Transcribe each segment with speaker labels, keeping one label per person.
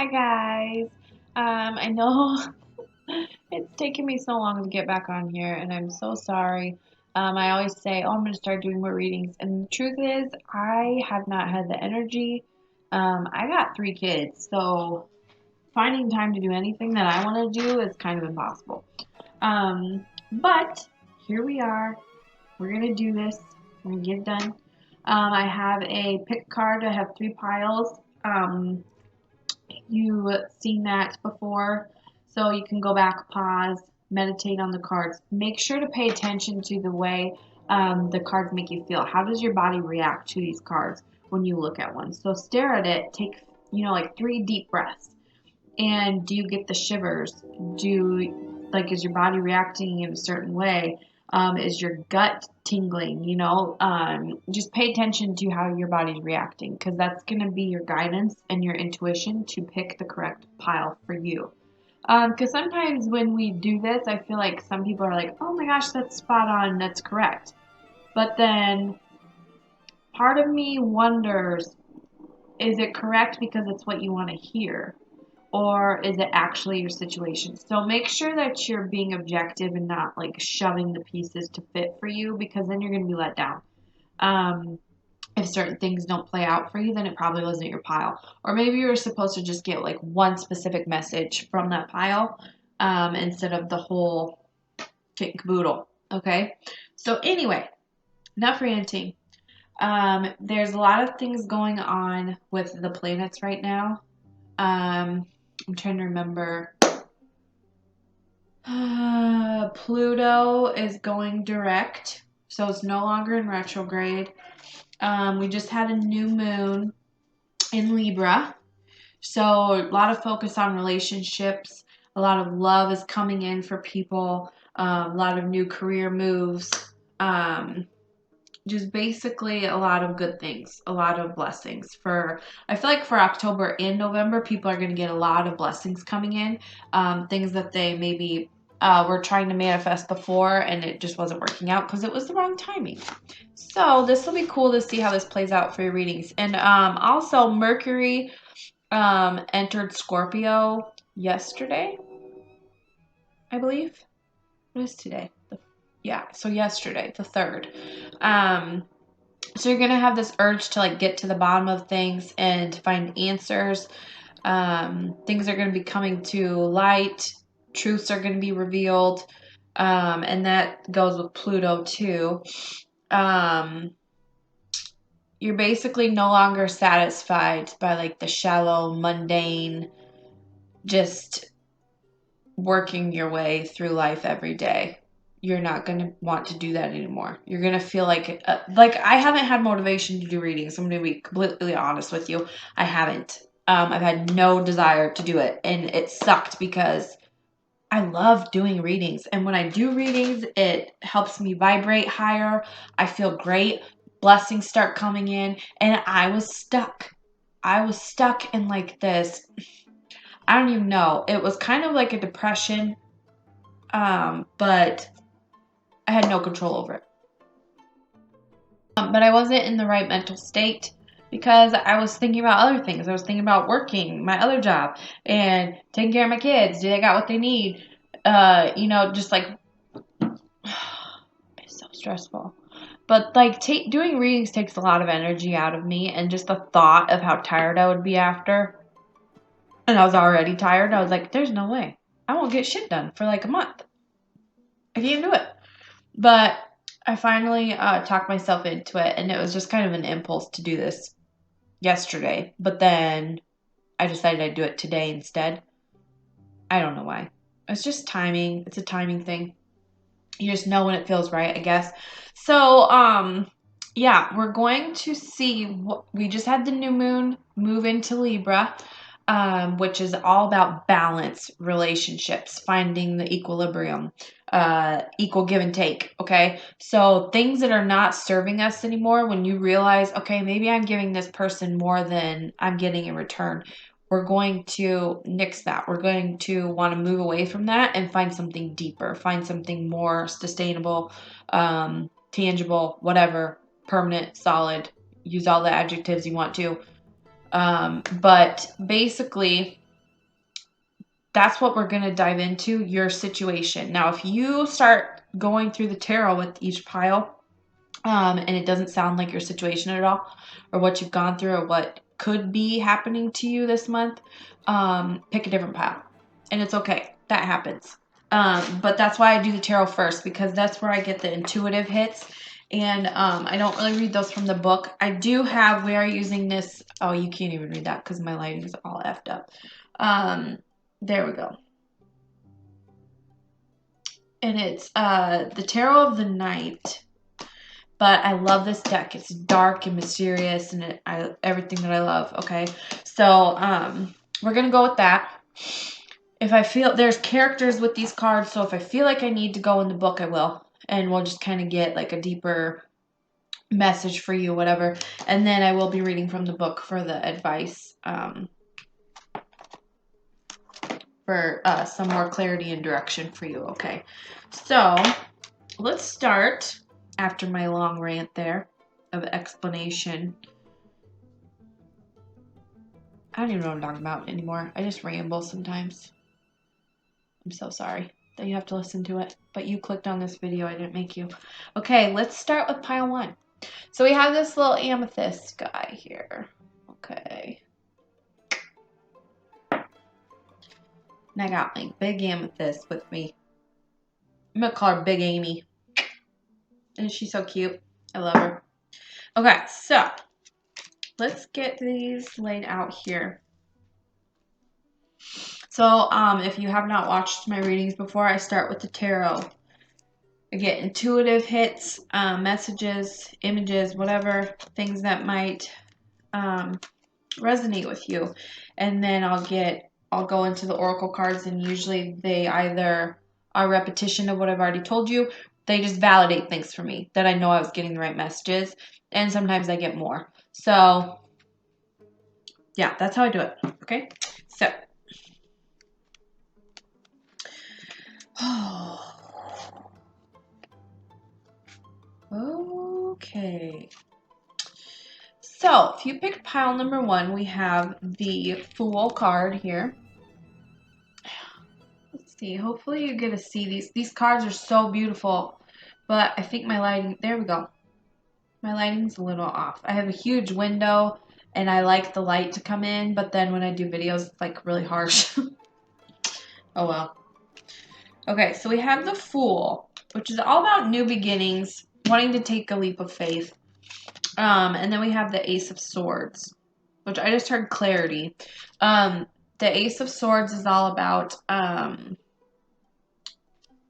Speaker 1: Hi guys. I know it's taken me so long to get back on here, and I'm so sorry. I always say, "Oh, I'm going to start doing more readings," and the truth is, I have not had the energy. I got three kids, so finding time to do anything that I want to do is kind of impossible. But here we are. We're going to do this. We're going to get it done. I have a pick card. I have three piles. You've seen that before, so you can go back, pause, meditate on the cards. Make sure to pay attention to the way the cards make you feel. How does your body react to these cards when you look at one? So stare at it, take, like three deep breaths. And do you get the shivers? Is your body reacting in a certain way? Is your gut tingling? Just pay attention to how your body's reacting, because that's going to be your guidance and your intuition to pick the correct pile for you. Because sometimes when we do this, I feel like some people are like, oh my gosh, that's spot on, that's correct. But then part of me wonders, is it correct because it's what you want to hear? Or is it actually your situation? So make sure that you're being objective and not like shoving the pieces to fit for you, because then you're going to be let down. If certain things don't play out for you, then it probably wasn't your pile. Or maybe you were supposed to just get like one specific message from that pile instead of the whole kit and caboodle. Okay? So anyway, enough ranting. There's a lot of things going on with the planets right now. I'm trying to remember. Pluto is going direct, so it's no longer in retrograde. We just had a new moon in Libra, so a lot of focus on relationships. A lot of love is coming in for people. A lot of new career moves. Just basically a lot of good things, a lot of blessings. I feel like for October and November, people are going to get a lot of blessings coming in, things that they maybe were trying to manifest before and it just wasn't working out because it was the wrong timing. So this will be cool to see how this plays out for your readings. And also Mercury entered Scorpio yesterday, I believe. What is today? So yesterday, the 3rd. So you're going to have this urge to like get to the bottom of things and find answers. Things are going to be coming to light. Truths are going to be revealed. And that goes with Pluto too. You're basically no longer satisfied by like the shallow, mundane, just working your way through life every day. You're not going to want to do that anymore. You're going to feel like I haven't had motivation to do readings. I'm going to be completely honest with you. I haven't. I've had no desire to do it, and it sucked because I love doing readings. And when I do readings, it helps me vibrate higher. I feel great. Blessings start coming in, and I was stuck. I was stuck in like this. I don't even know. It was kind of like a depression, but I had no control over it. But I wasn't in the right mental state because I was thinking about other things. I was thinking about working, my other job, and taking care of my kids. Do they got what they need? Just like it's so stressful. But like doing readings takes a lot of energy out of me, and just the thought of how tired I would be after, and I was already tired. I was like, "There's no way I won't get shit done for like a month. I can't do it." But I finally talked myself into it, and it was just kind of an impulse to do this yesterday. But then I decided I'd do it today instead. I don't know why. It's just timing. It's a timing thing. You just know when it feels right, I guess. So, yeah, we're going to see what we just had the new moon move into Libra, which is all about balance, relationships, finding the equilibrium, equal give and take. Okay. So things that are not serving us anymore, when you realize, okay, maybe I'm giving this person more than I'm getting in return, we're going to nix that. We're going to want to move away from that and find something deeper, find something more sustainable, tangible, whatever, permanent, solid. Use all the adjectives you want to. But basically, that's what we're going to dive into, your situation. Now, if you start going through the tarot with each pile, and it doesn't sound like your situation at all, or what you've gone through, or what could be happening to you this month, pick a different pile. And it's okay. That happens. But that's why I do the tarot first, because that's where I get the intuitive hits. And I don't really read those from the book. I do have, we are using this. Oh, you can't even read that because my lighting is all effed up. There we go. And it's the Tarot of the Night. But I love this deck. It's dark and mysterious and everything that I love, okay? So we're going to go with that. If I feel, there's characters with these cards, so if I feel like I need to go in the book, I will. And we'll just kind of get like a deeper message for you, whatever. And then I will be reading from the book for the advice, for some more clarity and direction for you, okay? So let's start, after my long rant there of explanation. I don't even know what I'm talking about anymore. I just ramble sometimes. I'm so sorry that you have to listen to it, but you clicked on this video. I didn't make you. Okay, let's start with pile 1. So we have this little amethyst guy here. Okay. And I got my big amethyst with me. I'm going to call her Big Amy. Isn't she so cute? I love her. Okay, so let's get these laid out here. So if you have not watched my readings before, I start with the tarot. I get intuitive hits, messages, images, whatever, things that might resonate with you. And then I'll go into the oracle cards, and usually they either are repetition of what I've already told you. They just validate things for me that I know I was getting the right messages. And sometimes I get more. So yeah, that's how I do it. Okay. So okay. So if you picked pile number 1, we have the Fool card here. Let's see. Hopefully you get to see these. These cards are so beautiful, but I think my lighting, there we go. My lighting's a little off. I have a huge window and I like the light to come in, but then when I do videos, it's like really harsh. Oh well. Okay, so we have the Fool, which is all about new beginnings, wanting to take a leap of faith. And then we have the Ace of Swords, which I just heard clarity. The Ace of Swords is all about,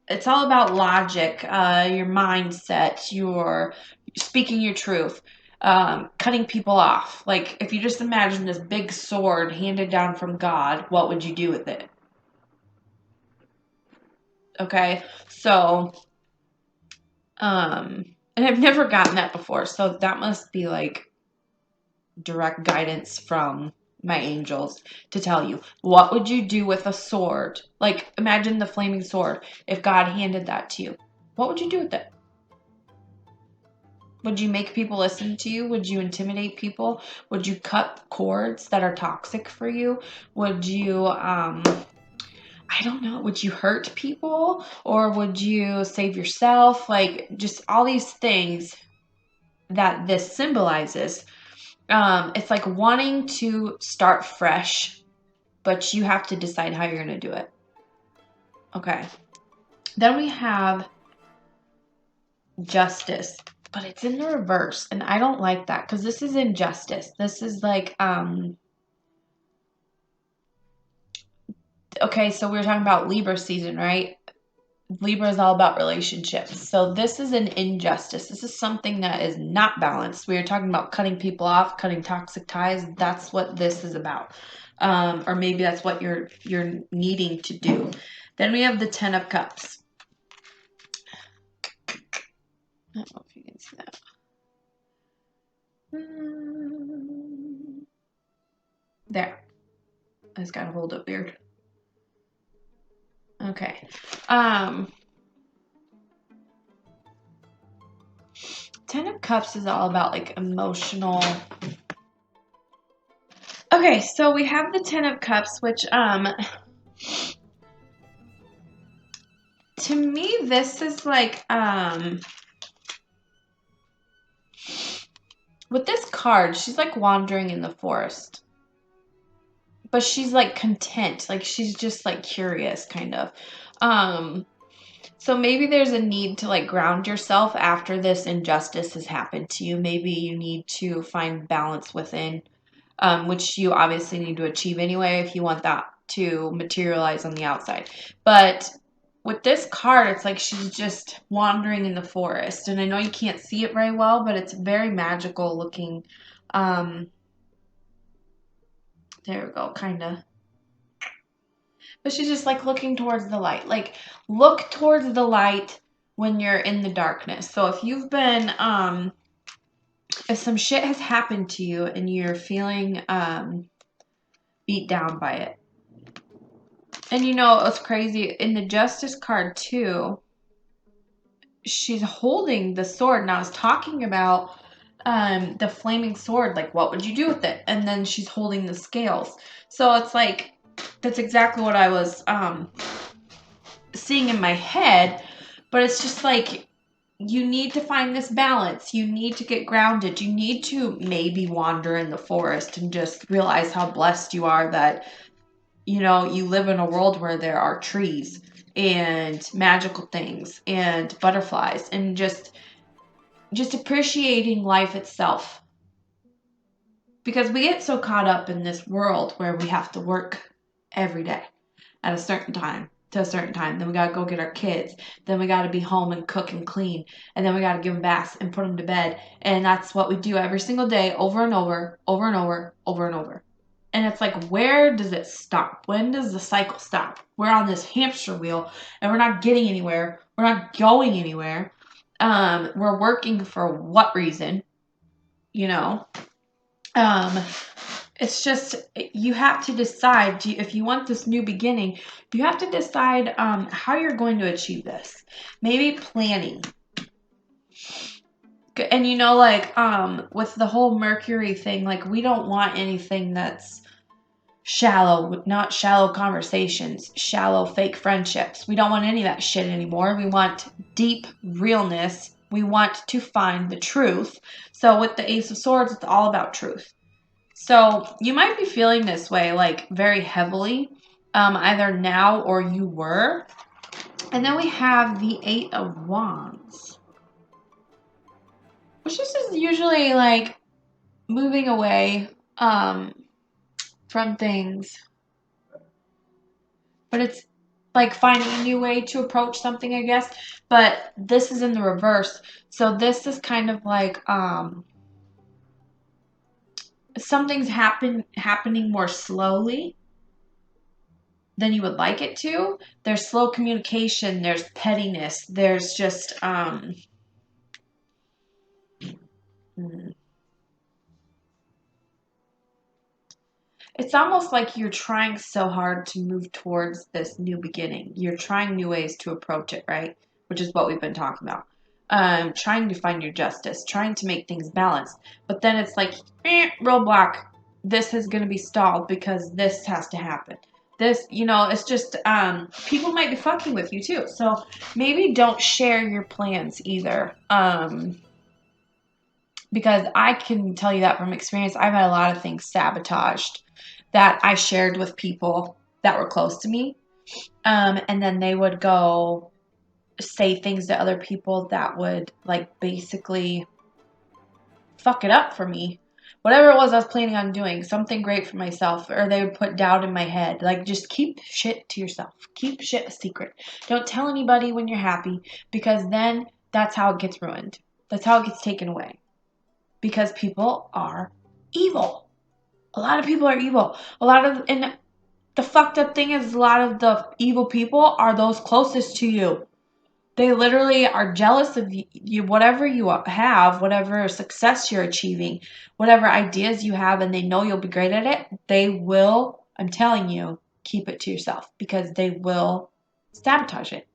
Speaker 1: it's all about logic, your mindset, your speaking your truth, cutting people off. Like, if you just imagine this big sword handed down from God, what would you do with it? Okay, so, and I've never gotten that before, so that must be like direct guidance from my angels to tell you, what would you do with a sword? Like, imagine the flaming sword. If God handed that to you, what would you do with it? Would you make people listen to you? Would you intimidate people? Would you cut cords that are toxic for you? Would you, I don't know, would you hurt people? Or would you save yourself? Like, just all these things that this symbolizes. It's like wanting to start fresh, but you have to decide how you're going to do it. Okay. Then we have Justice, but it's in the reverse, and I don't like that because this is injustice. This is like, okay, so we were talking about Libra season, right? Libra is all about relationships. So this is an injustice. This is something that is not balanced. We were talking about cutting people off, cutting toxic ties. That's what this is about. Or maybe that's what you're needing to do. Then we have the 10 of Cups. I don't know if you can see that. There. I just gotta hold it weird. Okay. 10 of Cups is all about like emotional. Okay, so we have the 10 of Cups, which To me, this is like, with this card, she's like wandering in the forest. But she's like content. Like she's just like curious, kind of. So maybe there's a need to like ground yourself after this injustice has happened to you. Maybe you need to find balance within, which you obviously need to achieve anyway if you want that to materialize on the outside. But with this card, it's like she's just wandering in the forest. And I know you can't see it very well, but it's very magical looking. There we go, kind of. But she's just like looking towards the light. Like look towards the light when you're in the darkness. So if you've been if some shit has happened to you and you're feeling beat down by it. And you know, it's crazy in the Justice card too. She's holding the sword, and I was talking about the flaming sword, like what would you do with it? And then she's holding the scales. So it's like that's exactly what I was seeing in my head, but it's just like you need to find this balance. You need to get grounded. You need to maybe wander in the forest and just realize how blessed you are that you know you live in a world where there are trees and magical things and butterflies and just appreciating life itself. Because we get so caught up in this world where we have to work every day at a certain time to a certain time. Then we got to go get our kids. Then we got to be home and cook and clean. And then we got to give them baths and put them to bed. And that's what we do every single day over and over, over and over, over and over. And it's like, where does it stop? When does the cycle stop? We're on this hamster wheel and we're not getting anywhere. We're not going anywhere. We're working for what reason? You know? It's just, you have to decide, if you want this new beginning, you have to decide how you're going to achieve this. Maybe planning. And you know, like, with the whole Mercury thing, like, we don't want anything that's shallow, not shallow conversations, shallow fake friendships. We don't want any of that shit anymore. We want deep realness. We want to find the truth. So with the Ace of Swords, it's all about truth. So you might be feeling this way, like very heavily, either now or you were. And then we have the Eight of Wands, which is usually like moving away from things. But it's like finding a new way to approach something, I guess. But this is in the reverse. So this is kind of like something's happening more slowly than you would like it to. There's slow communication, there's pettiness, there's just it's almost like you're trying so hard to move towards this new beginning. You're trying new ways to approach it, right? Which is what we've been talking about. Trying to find your justice, trying to make things balanced. But then it's like, roadblock. This is going to be stalled because this has to happen. This, you know, it's just, people might be fucking with you too. So maybe don't share your plans either. Because I can tell you that from experience. I've had a lot of things sabotaged that I shared with people that were close to me. And then they would go say things to other people that would like basically fuck it up for me. Whatever it was I was planning on doing, something great for myself, or they would put doubt in my head. Like, just keep shit to yourself. Keep shit a secret. Don't tell anybody when you're happy, because then that's how it gets ruined. That's how it gets taken away. Because people are evil. A lot of people are evil. And the fucked up thing is a lot of the evil people are those closest to you. They literally are jealous of you, whatever you have, whatever success you're achieving, whatever ideas you have, and they know you'll be great at it. They will, I'm telling you, keep it to yourself because they will sabotage it.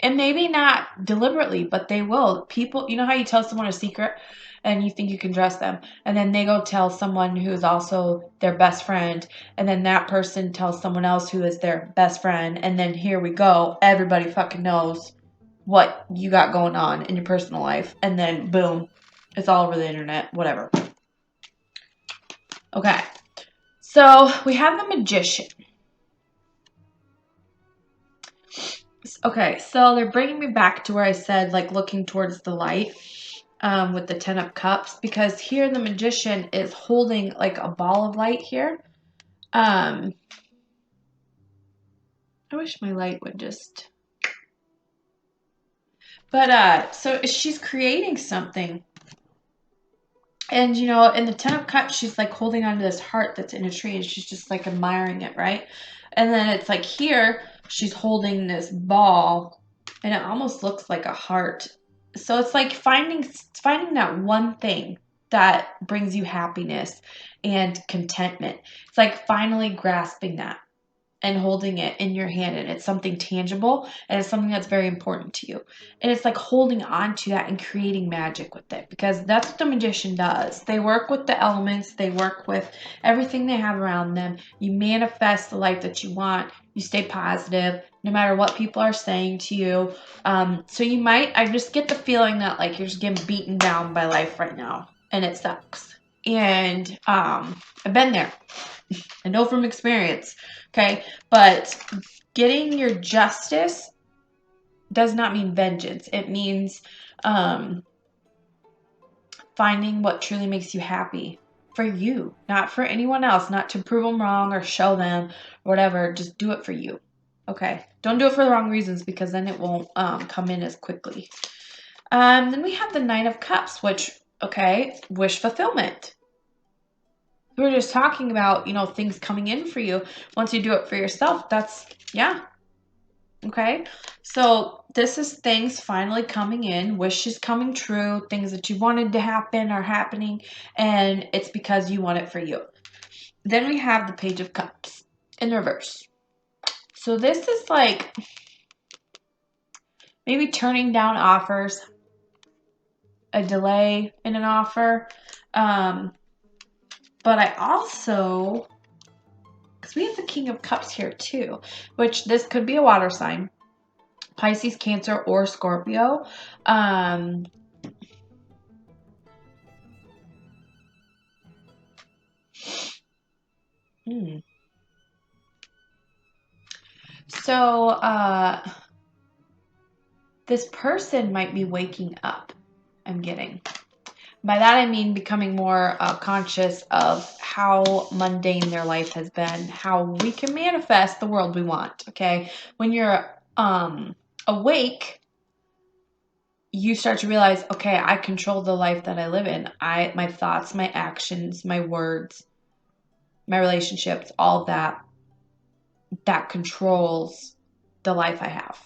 Speaker 1: And maybe not deliberately, but they will. People, you know how you tell someone a secret and you think you can trust them, and then they go tell someone who is also their best friend, and then that person tells someone else who is their best friend, and then here we go. Everybody fucking knows what you got going on in your personal life, and then boom, it's all over the internet, whatever. Okay, so we have the Magician. Okay, so they're bringing me back to where I said, like, looking towards the light with the 10 of cups, because here the Magician is holding like a ball of light here. I wish my light would just... But, so she's creating something. And, you know, in the 10 of cups, she's like holding onto this heart that's in a tree, and she's just like admiring it, right? And then it's like here, she's holding this ball, and it almost looks like a heart. So it's like finding that one thing that brings you happiness and contentment. It's like finally grasping that and holding it in your hand, and it's something tangible, and it's something that's very important to you, and it's like holding on to that and creating magic with it, because that's what the Magician does. They work with the elements, they work with everything they have around them. You manifest the life that you want, you stay positive no matter what people are saying to you. So you might, I just get the feeling that like you're just getting beaten down by life right now, and it sucks. And I've been there. I know from experience, okay? But getting your justice does not mean vengeance. It means finding what truly makes you happy for you, not for anyone else, not to prove them wrong or show them or whatever. Just do it for you, okay? Don't do it for the wrong reasons, because then it won't come in as quickly. Then we have the Nine of Cups, which, okay, wish fulfillment. We were just talking about, you know, things coming in for you once you do it for yourself. That's, yeah. Okay. So this is things finally coming in, wishes coming true, things that you wanted to happen are happening, and it's because you want it for you. Then we have the Page of Cups in reverse. So this is like maybe turning down offers, a delay in an offer. But I also, because we have the King of Cups here too, which this could be a water sign. Pisces, Cancer, or Scorpio. So, this person might be waking up, I'm getting. By that I mean becoming more conscious of how mundane their life has been, how we can manifest the world we want, okay? When you're awake, you start to realize, okay, I control the life that I live in. My thoughts, my actions, my words, my relationships, all that controls the life I have.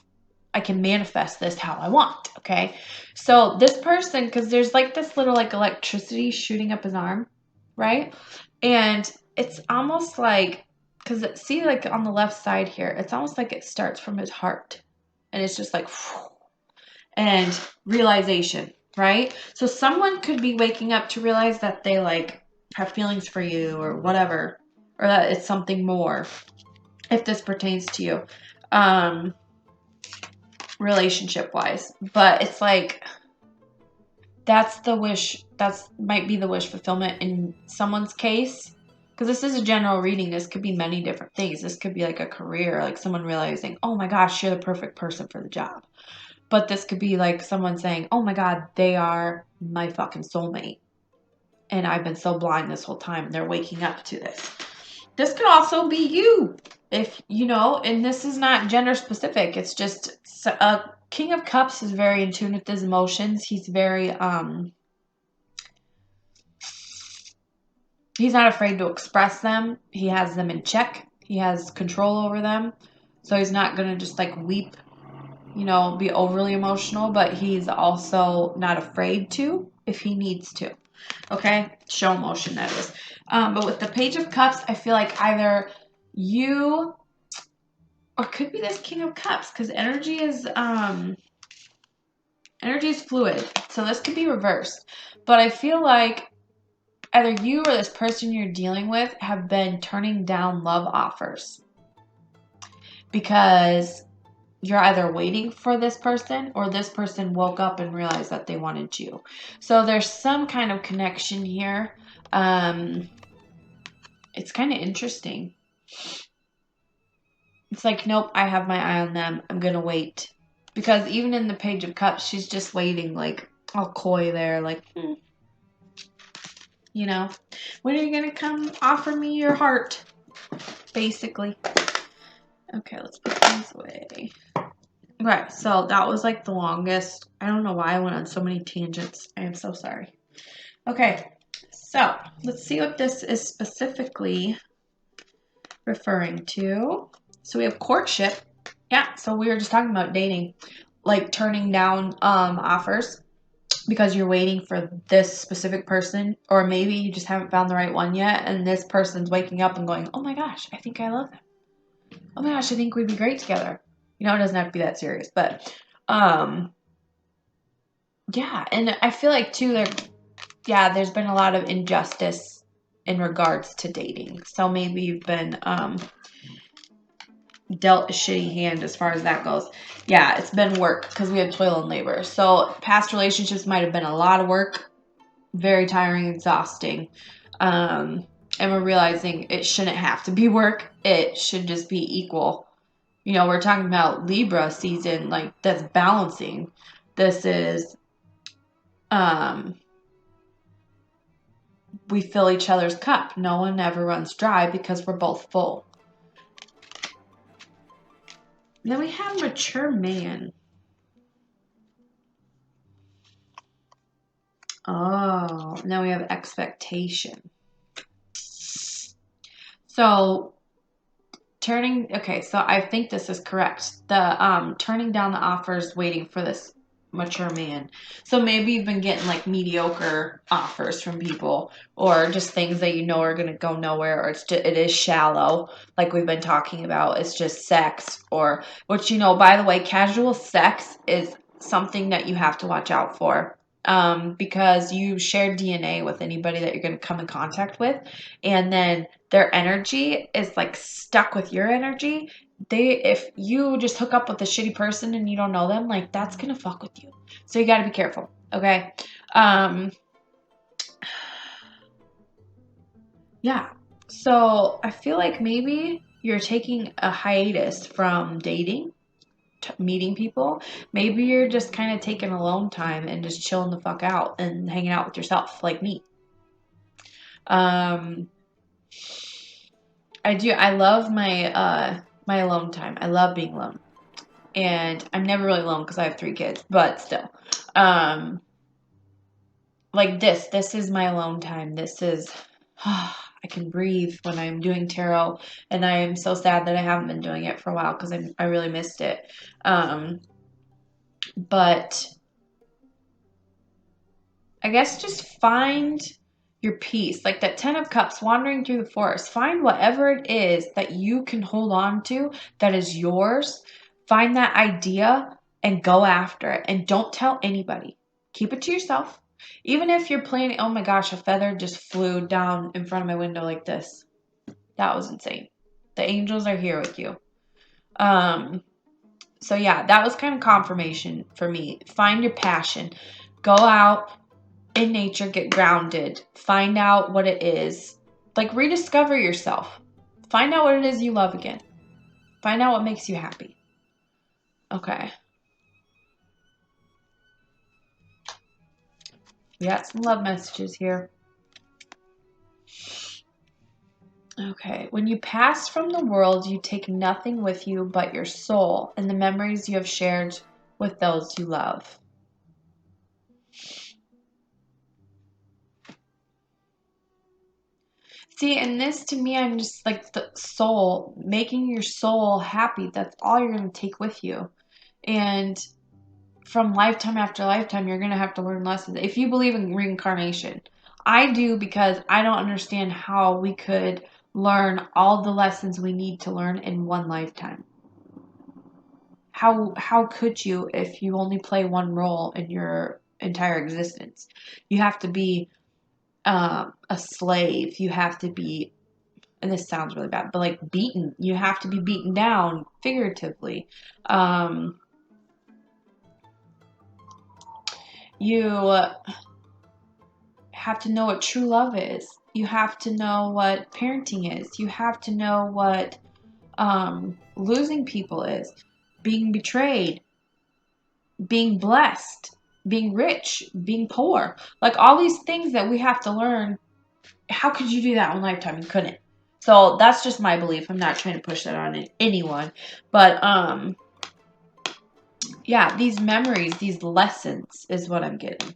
Speaker 1: I can manifest this how I want, okay? So this person, because there's like this little like electricity shooting up his arm, right? And it's almost like, because see like on the left side here, it's almost like it starts from his heart. And it's just like, and realization, right? So someone could be waking up to realize that they like have feelings for you or whatever, or that it's something more, if this pertains to you. Relationship wise, but it's like that's the wish, that's might be the wish fulfillment in someone's case, because this is a general reading. This could be many different things. This could be like a career, like someone realizing, oh my gosh, you're the perfect person for the job. But this could be like someone saying, oh my god, they are my fucking soulmate, and I've been so blind this whole time, and they're waking up to this. This could also be you, if you know, and this is not gender specific. It's just a King of Cups is very in tune with his emotions. He's very he's not afraid to express them. He has them in check. He has control over them. So he's not going to just like weep, you know, be overly emotional, but he's also not afraid to if he needs to. Okay? Show emotion, that is. But with the Page of Cups, I feel like either you Or it could be this King of Cups, because energy is fluid. So this could be reversed. But I feel like either you or this person you're dealing with have been turning down love offers because you're either waiting for this person or this person woke up and realized that they wanted you. So there's some kind of connection here. It's kind of interesting. It's like, nope, I have my eye on them. I'm going to wait. Because even in the Page of Cups, she's just waiting, like, all coy there, like, you know, when are you going to come offer me your heart? Basically. Okay, let's put these away. Okay, so that was like the longest. I don't know why I went on so many tangents. I am so sorry. Okay, so let's see what this is specifically referring to. So we have courtship. Yeah, so we were just talking about dating, like turning down offers because you're waiting for this specific person, or maybe you just haven't found the right one yet, and this person's waking up and going, oh my gosh, I think I love him. Oh my gosh, I think we'd be great together. You know, it doesn't have to be that serious, but yeah, and I feel like too there's been a lot of injustice in regards to dating. So maybe you've been dealt a shitty hand as far as that goes. Yeah, it's been work because we have toil and labor. So past relationships might have been a lot of work, very tiring, exhausting. And we're realizing it shouldn't have to be work. It should just be equal. You know, we're talking about Libra season, like that's balancing. This is we fill each other's cup. No one ever runs dry because we're both full. Then we have mature man. Oh, now we have expectation. So so I think this is correct. The turning down the offers, waiting for this mature man. So maybe you've been getting like mediocre offers from people, or just things that you know are gonna go nowhere, or it is shallow, like we've been talking about. It's just sex, or which, you know, by the way, casual sex is something that you have to watch out for. Because you share DNA with anybody that you're going to come in contact with, and then their energy is like stuck with your energy. If you just hook up with a shitty person and you don't know them, like that's gonna fuck with you. So you gotta be careful, okay? Yeah. So I feel like maybe you're taking a hiatus from dating, meeting people. Maybe you're just kind of taking alone time and just chilling the fuck out and hanging out with yourself, like me. I love my alone time. I love being alone. And I'm never really alone because I have 3 kids, but still. Like this is my alone time. This is I can breathe when I'm doing tarot, and I am so sad that I haven't been doing it for a while because I really missed it. But I guess just find your peace. Like that 10 of Cups wandering through the forest. Find whatever it is that you can hold on to that is yours. Find that idea and go after it. And don't tell anybody. Keep it to yourself. Even if you're planning, oh my gosh, a feather just flew down in front of my window like this. That was insane. The angels are here with you. So yeah, that was kind of confirmation for me. Find your passion. Go out in nature, get grounded, find out what it is, like rediscover yourself, find out what it is you love again, find out what makes you happy. Okay, we got some love messages here. Okay, when you pass from the world, you take nothing with you but your soul and the memories you have shared with those you love. See, and this to me, I'm just like the soul, making your soul happy. That's all you're going to take with you. And from lifetime after lifetime, you're going to have to learn lessons. If you believe in reincarnation, I do, because I don't understand how we could learn all the lessons we need to learn in one lifetime. how could you if you only play one role in your entire existence? You have to be a slave. You have to be, and this sounds really bad, but like beaten. You have to be beaten down figuratively. You have to know what true love is. You have to know what parenting is. You have to know what losing people is, being betrayed, being blessed, being rich, being poor. Like all these things that we have to learn. How could you do that in lifetime? You couldn't. So that's just my belief. I'm not trying to push that on anyone. But yeah, these memories, these lessons is what I'm getting.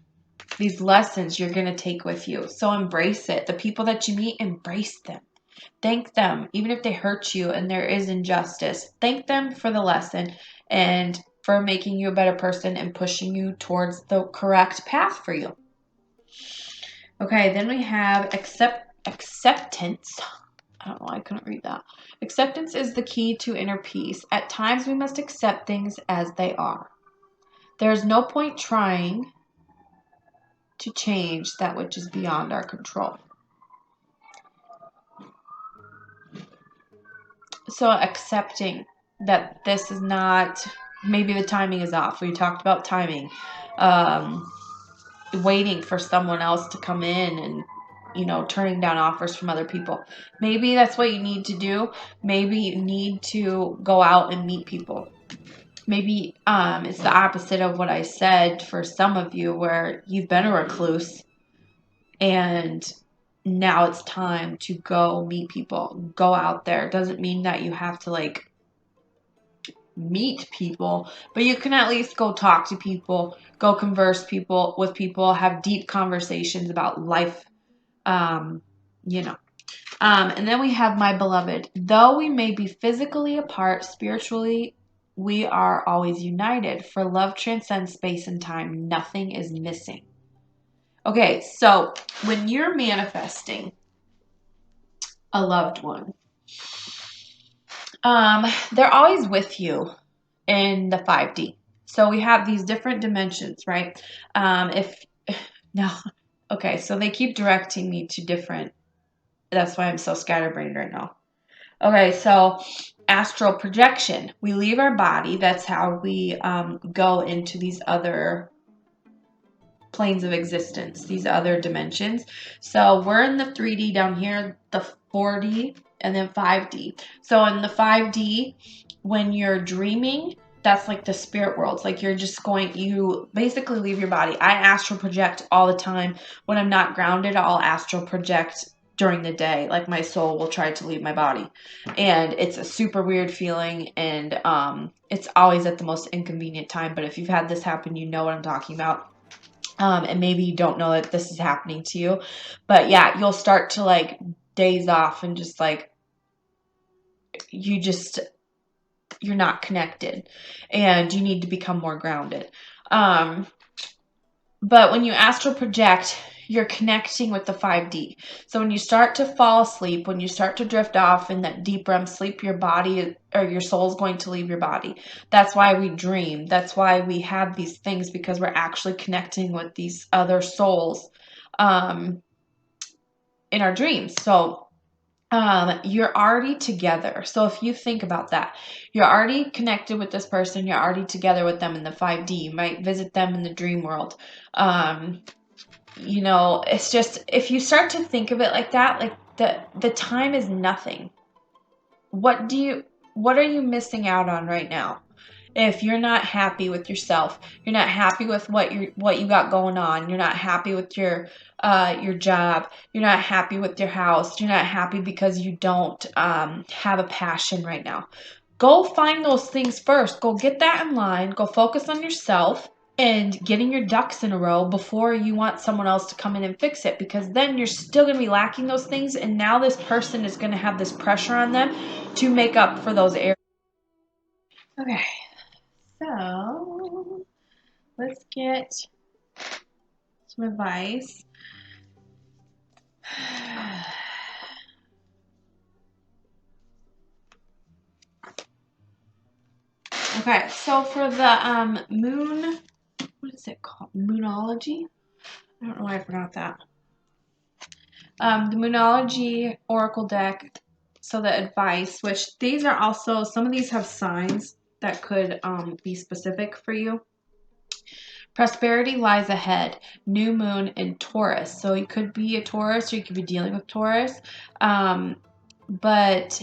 Speaker 1: These lessons you're going to take with you. So embrace it. The people that you meet, embrace them. Thank them, even if they hurt you and there is injustice. Thank them for the lesson and for making you a better person and pushing you towards the correct path for you. Okay, then we have acceptance. I don't know why I couldn't read that. Acceptance is the key to inner peace. At times we must accept things as they are. There is no point trying to change that which is beyond our control. So accepting that this is not, maybe the timing is off. We talked about timing. Waiting for someone else to come in and, you know, turning down offers from other people. Maybe that's what you need to do. Maybe you need to go out and meet people. Maybe it's the opposite of what I said for some of you, where you've been a recluse and now it's time to go meet people. Go out there. It doesn't mean that you have to like meet people, but you can at least go talk to people, go converse with people, have deep conversations about life, you know. And then we have my beloved. Though we may be physically apart, spiritually we are always united. For love transcends space and time. Nothing is missing. Okay, so when you're manifesting a loved one, they're always with you in the 5D. So we have these different dimensions, right? Okay, so they keep directing me to different, that's why I'm so scatterbrained right now. Okay, so astral projection. We leave our body. That's how we go into these other planes of existence, these other dimensions. So we're in the 3D down here, the 4D, and then 5D. So in the 5D, when you're dreaming, that's like the spirit world. It's like you basically leave your body. I astral project all the time. When I'm not grounded, I'll astral project during the day. Like my soul will try to leave my body. And it's a super weird feeling, and it's always at the most inconvenient time. But if you've had this happen, you know what I'm talking about. And maybe you don't know that this is happening to you. But yeah, you'll start to like daze off and just like, you're not connected and you need to become more grounded. But when you astral project, you're connecting with the 5D. So when you start to fall asleep, when you start to drift off in that deep REM sleep, your body or your soul is going to leave your body. That's why we dream. That's why we have these things, because we're actually connecting with these other souls in our dreams. So you're already together. So if you think about that, you're already connected with this person. You're already together with them in the 5D. You might visit them in the dream world. You know, it's just, if you start to think of it like that, like the time is nothing. What are you missing out on right now? If you're not happy with yourself, you're not happy with what you got going on, you're not happy with your job, you're not happy with your house, you're not happy because you don't have a passion right now. Go find those things first. Go get that in line. Go focus on yourself and getting your ducks in a row before you want someone else to come in and fix it, because then you're still going to be lacking those things, and now this person is going to have this pressure on them to make up for those areas. Okay. So let's get some advice. Okay, so for the moon, what is it called? Moonology? I don't know why I forgot that. The Moonology Oracle deck, so the advice, which these are also, some of these have signs that could be specific for you. Prosperity lies ahead. New moon in Taurus. So you could be a Taurus or you could be dealing with Taurus. But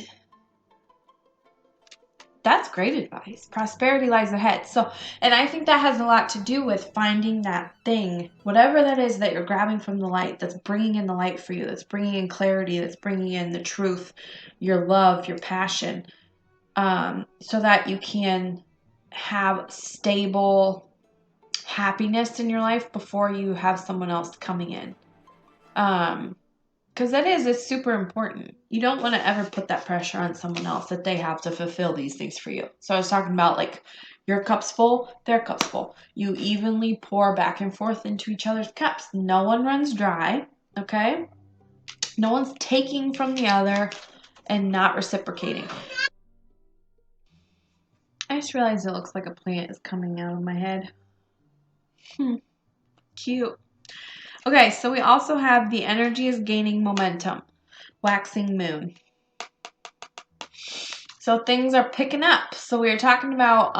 Speaker 1: that's great advice. Prosperity lies ahead. So, and I think that has a lot to do with finding that thing, whatever that is that you're grabbing from the light, that's bringing in the light for you, that's bringing in clarity, that's bringing in the truth, your love, your passion, so that you can have stable happiness in your life before you have someone else coming in. Because it's super important. You don't want to ever put that pressure on someone else that they have to fulfill these things for you. So I was talking about like your cup's full, their cup's full. You evenly pour back and forth into each other's cups. No one runs dry, okay? No one's taking from the other and not reciprocating. I just realized it looks like a plant is coming out of my head. Cute. Okay, so we also have the energy is gaining momentum. Waxing moon. So things are picking up. So we were talking about,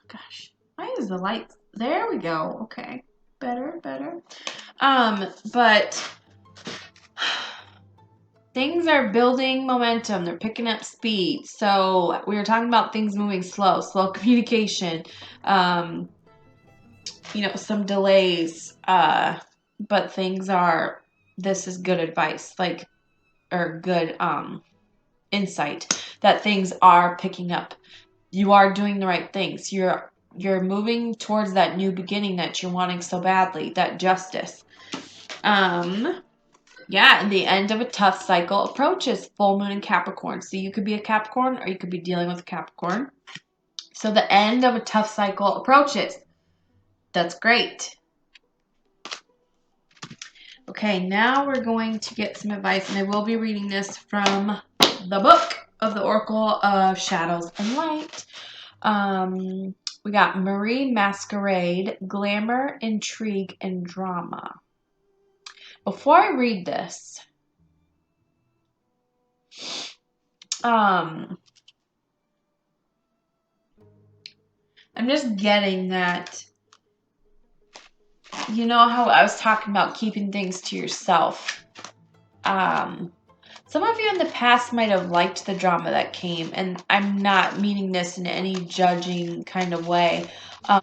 Speaker 1: gosh, why is the light? There we go. Okay, better. But things are building momentum. They're picking up speed. So we were talking about things moving slow communication, some delays, but this is good advice, or good, insight that things are picking up. You are doing the right things. You're moving towards that new beginning that you're wanting so badly, that justice. And the end of a tough cycle approaches. Full moon in Capricorn. So you could be a Capricorn or you could be dealing with a Capricorn. So the end of a tough cycle approaches. That's great. Okay, now we're going to get some advice, and I will be reading this from the book of the Oracle of Shadows and Light. We got Marie Masquerade, Glamour, Intrigue, and Drama. Before I read this, I'm just getting that, you know how I was talking about keeping things to yourself. Some of you in the past might have liked the drama that came, and I'm not meaning this in any judging kind of way. I'm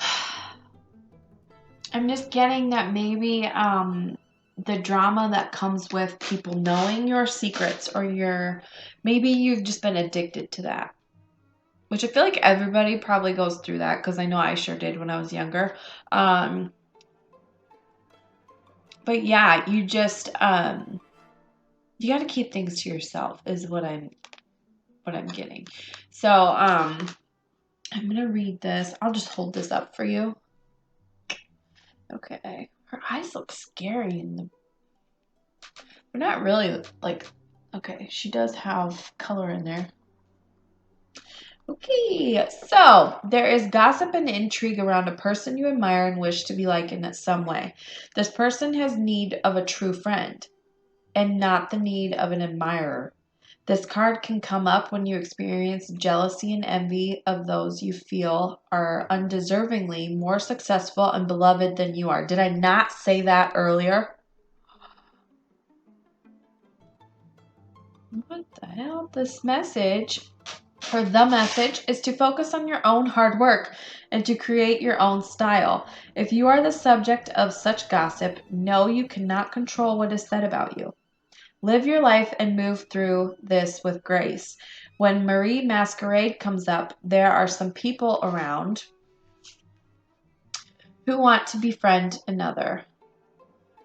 Speaker 1: just getting that maybe the drama that comes with people knowing your secrets, or maybe you've just been addicted to that. Which I feel like everybody probably goes through that, because I know I sure did when I was younger. But yeah, you just you got to keep things to yourself is what I'm getting. So I'm gonna read this. I'll just hold this up for you. Okay, her eyes look scary, but not really. Okay, she does have color in there. Okay, so there is gossip and intrigue around a person you admire and wish to be like in some way. This person has need of a true friend and not the need of an admirer. This card can come up when you experience jealousy and envy of those you feel are undeservingly more successful and beloved than you are. Did I not say that earlier? What the hell? The message is to focus on your own hard work and to create your own style. If you are the subject of such gossip, know you cannot control what is said about you. Live your life and move through this with grace. When Marie Masquerade comes up, there are some people around who want to befriend another,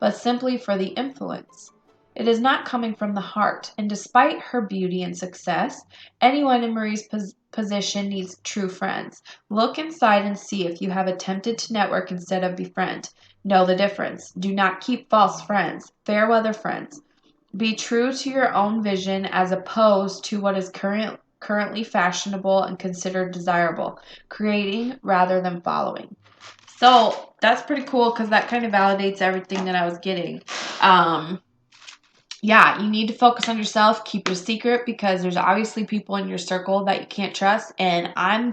Speaker 1: but simply for the influence. It is not coming from the heart, and despite her beauty and success, anyone in Marie's position needs true friends. Look inside and see if you have attempted to network instead of befriend. Know the difference. Do not keep false friends, fair weather friends. Be true to your own vision as opposed to what is currently fashionable and considered desirable, creating rather than following. So that's pretty cool because that kind of validates everything that I was getting. Yeah, you need to focus on yourself, keep it a secret because there's obviously people in your circle that you can't trust. And I'm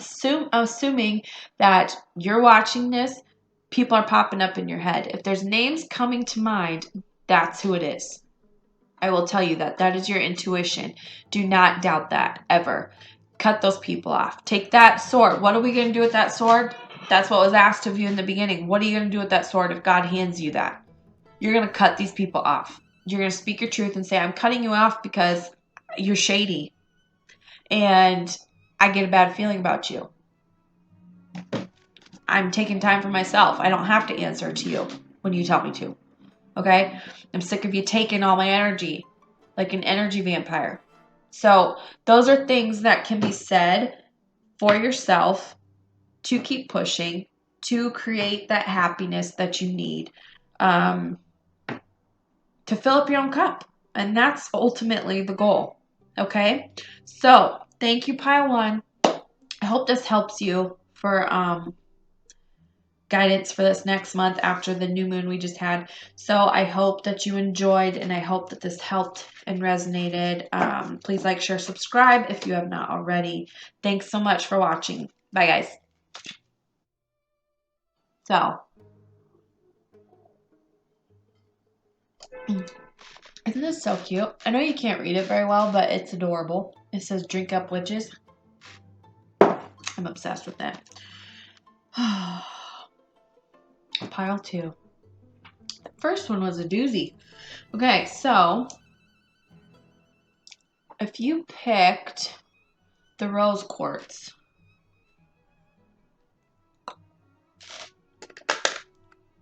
Speaker 1: assuming that you're watching this, people are popping up in your head. If there's names coming to mind, that's who it is. I will tell you that. That is your intuition. Do not doubt that ever. Cut those people off. Take that sword. What are we going to do with that sword? That's what was asked of you in the beginning. What are you going to do with that sword if God hands you that? You're going to cut these people off. You're going to speak your truth and say, I'm cutting you off because you're shady. And I get a bad feeling about you. I'm taking time for myself. I don't have to answer to you when you tell me to. Okay? I'm sick of you taking all my energy like an energy vampire. So those are things that can be said for yourself to keep pushing, to create that happiness that you need, to fill up your own cup. And that's ultimately the goal. Okay? So thank you, Pile One. I hope this helps you for guidance for this next month after the new moon we just had. So I hope that you enjoyed and I hope that this helped and resonated. Please like, share, subscribe if you have not already. Thanks so much for watching. Bye, guys. So, isn't this so cute? I know you can't read it very well, but it's adorable. It says drink up witches. I'm obsessed with that. Pile 2. The first one was a doozy. Okay, so if you picked the rose quartz,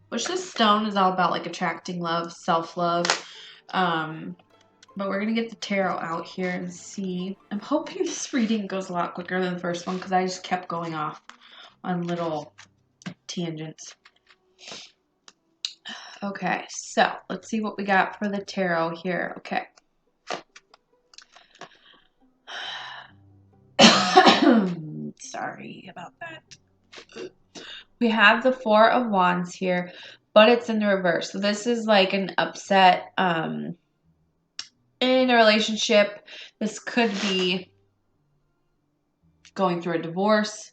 Speaker 1: which this stone is all about like attracting love, self-love. But we're going to get the tarot out here and see. I'm hoping this reading goes a lot quicker than the first one because I just kept going off on little tangents. Okay, so let's see what we got for the tarot here. Okay. Sorry about that. We have the Four of Wands here, but it's in the reverse. So this is like an upset in a relationship. This could be going through a divorce.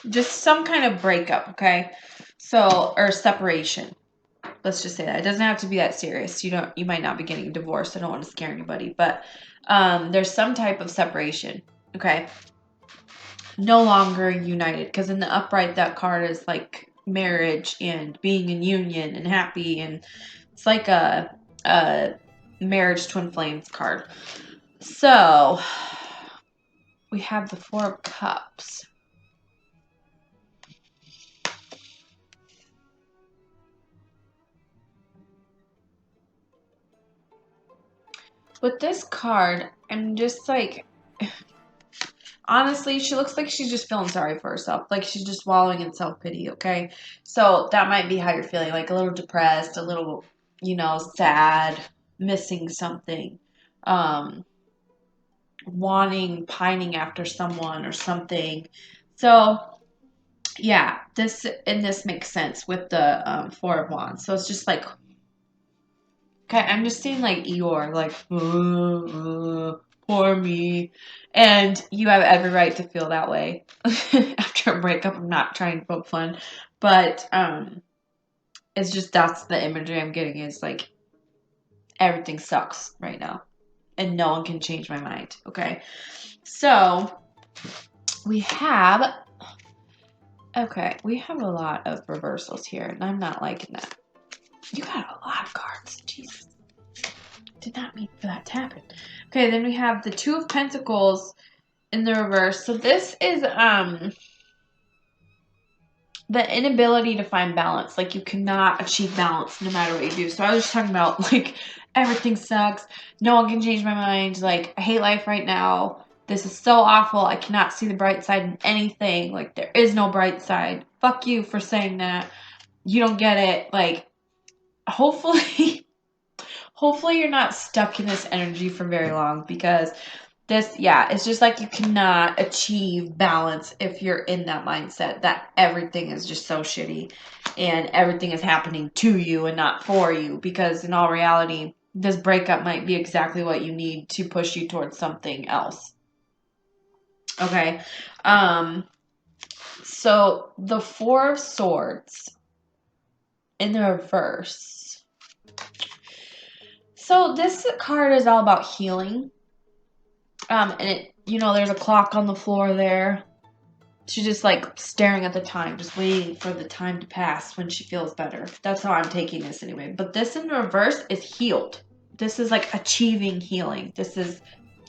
Speaker 1: Just some kind of breakup, okay? So, or separation. Let's just say that. It doesn't have to be that serious. You might not be getting a divorce. I don't want to scare anybody, but there's some type of separation, okay? No longer united, because in the upright that card is like marriage and being in union and happy, and it's like a marriage twin flames card. So we have the Four of Cups. With this card, I'm just like, honestly, she looks like she's just feeling sorry for herself. Like she's just wallowing in self-pity, okay? So that might be how you're feeling, like a little depressed, a little, sad, missing something, pining after someone or something. So, yeah, this makes sense with the Four of Wands. So it's just like, okay, I'm just seeing like Eeyore, like, poor me. And you have every right to feel that way after a breakup. I'm not trying to poke fun, but it's just that's the imagery I'm getting is like everything sucks right now, and no one can change my mind. Okay, so we have a lot of reversals here, and I'm not liking that. You got a lot of cards, Jesus. Did not mean for that to happen. Okay, then we have the Two of Pentacles in the reverse. So this is the inability to find balance. Like you cannot achieve balance no matter what you do. So I was just talking about like everything sucks. No one can change my mind. Like I hate life right now. This is so awful. I cannot see the bright side in anything. Like there is no bright side. Fuck you for saying that. You don't get it. Like hopefully you're not stuck in this energy for very long because This, yeah, it's just like you cannot achieve balance if you're in that mindset that everything is just so shitty and everything is happening to you and not for you, because in all reality, this breakup might be exactly what you need to push you towards something else. Okay. So the Four of Swords in the reverse. So this card is all about healing. And it, there's a clock on the floor there. She's just like staring at the time, just waiting for the time to pass when she feels better. That's how I'm taking this anyway. But this in reverse is healed. This is like achieving healing. This is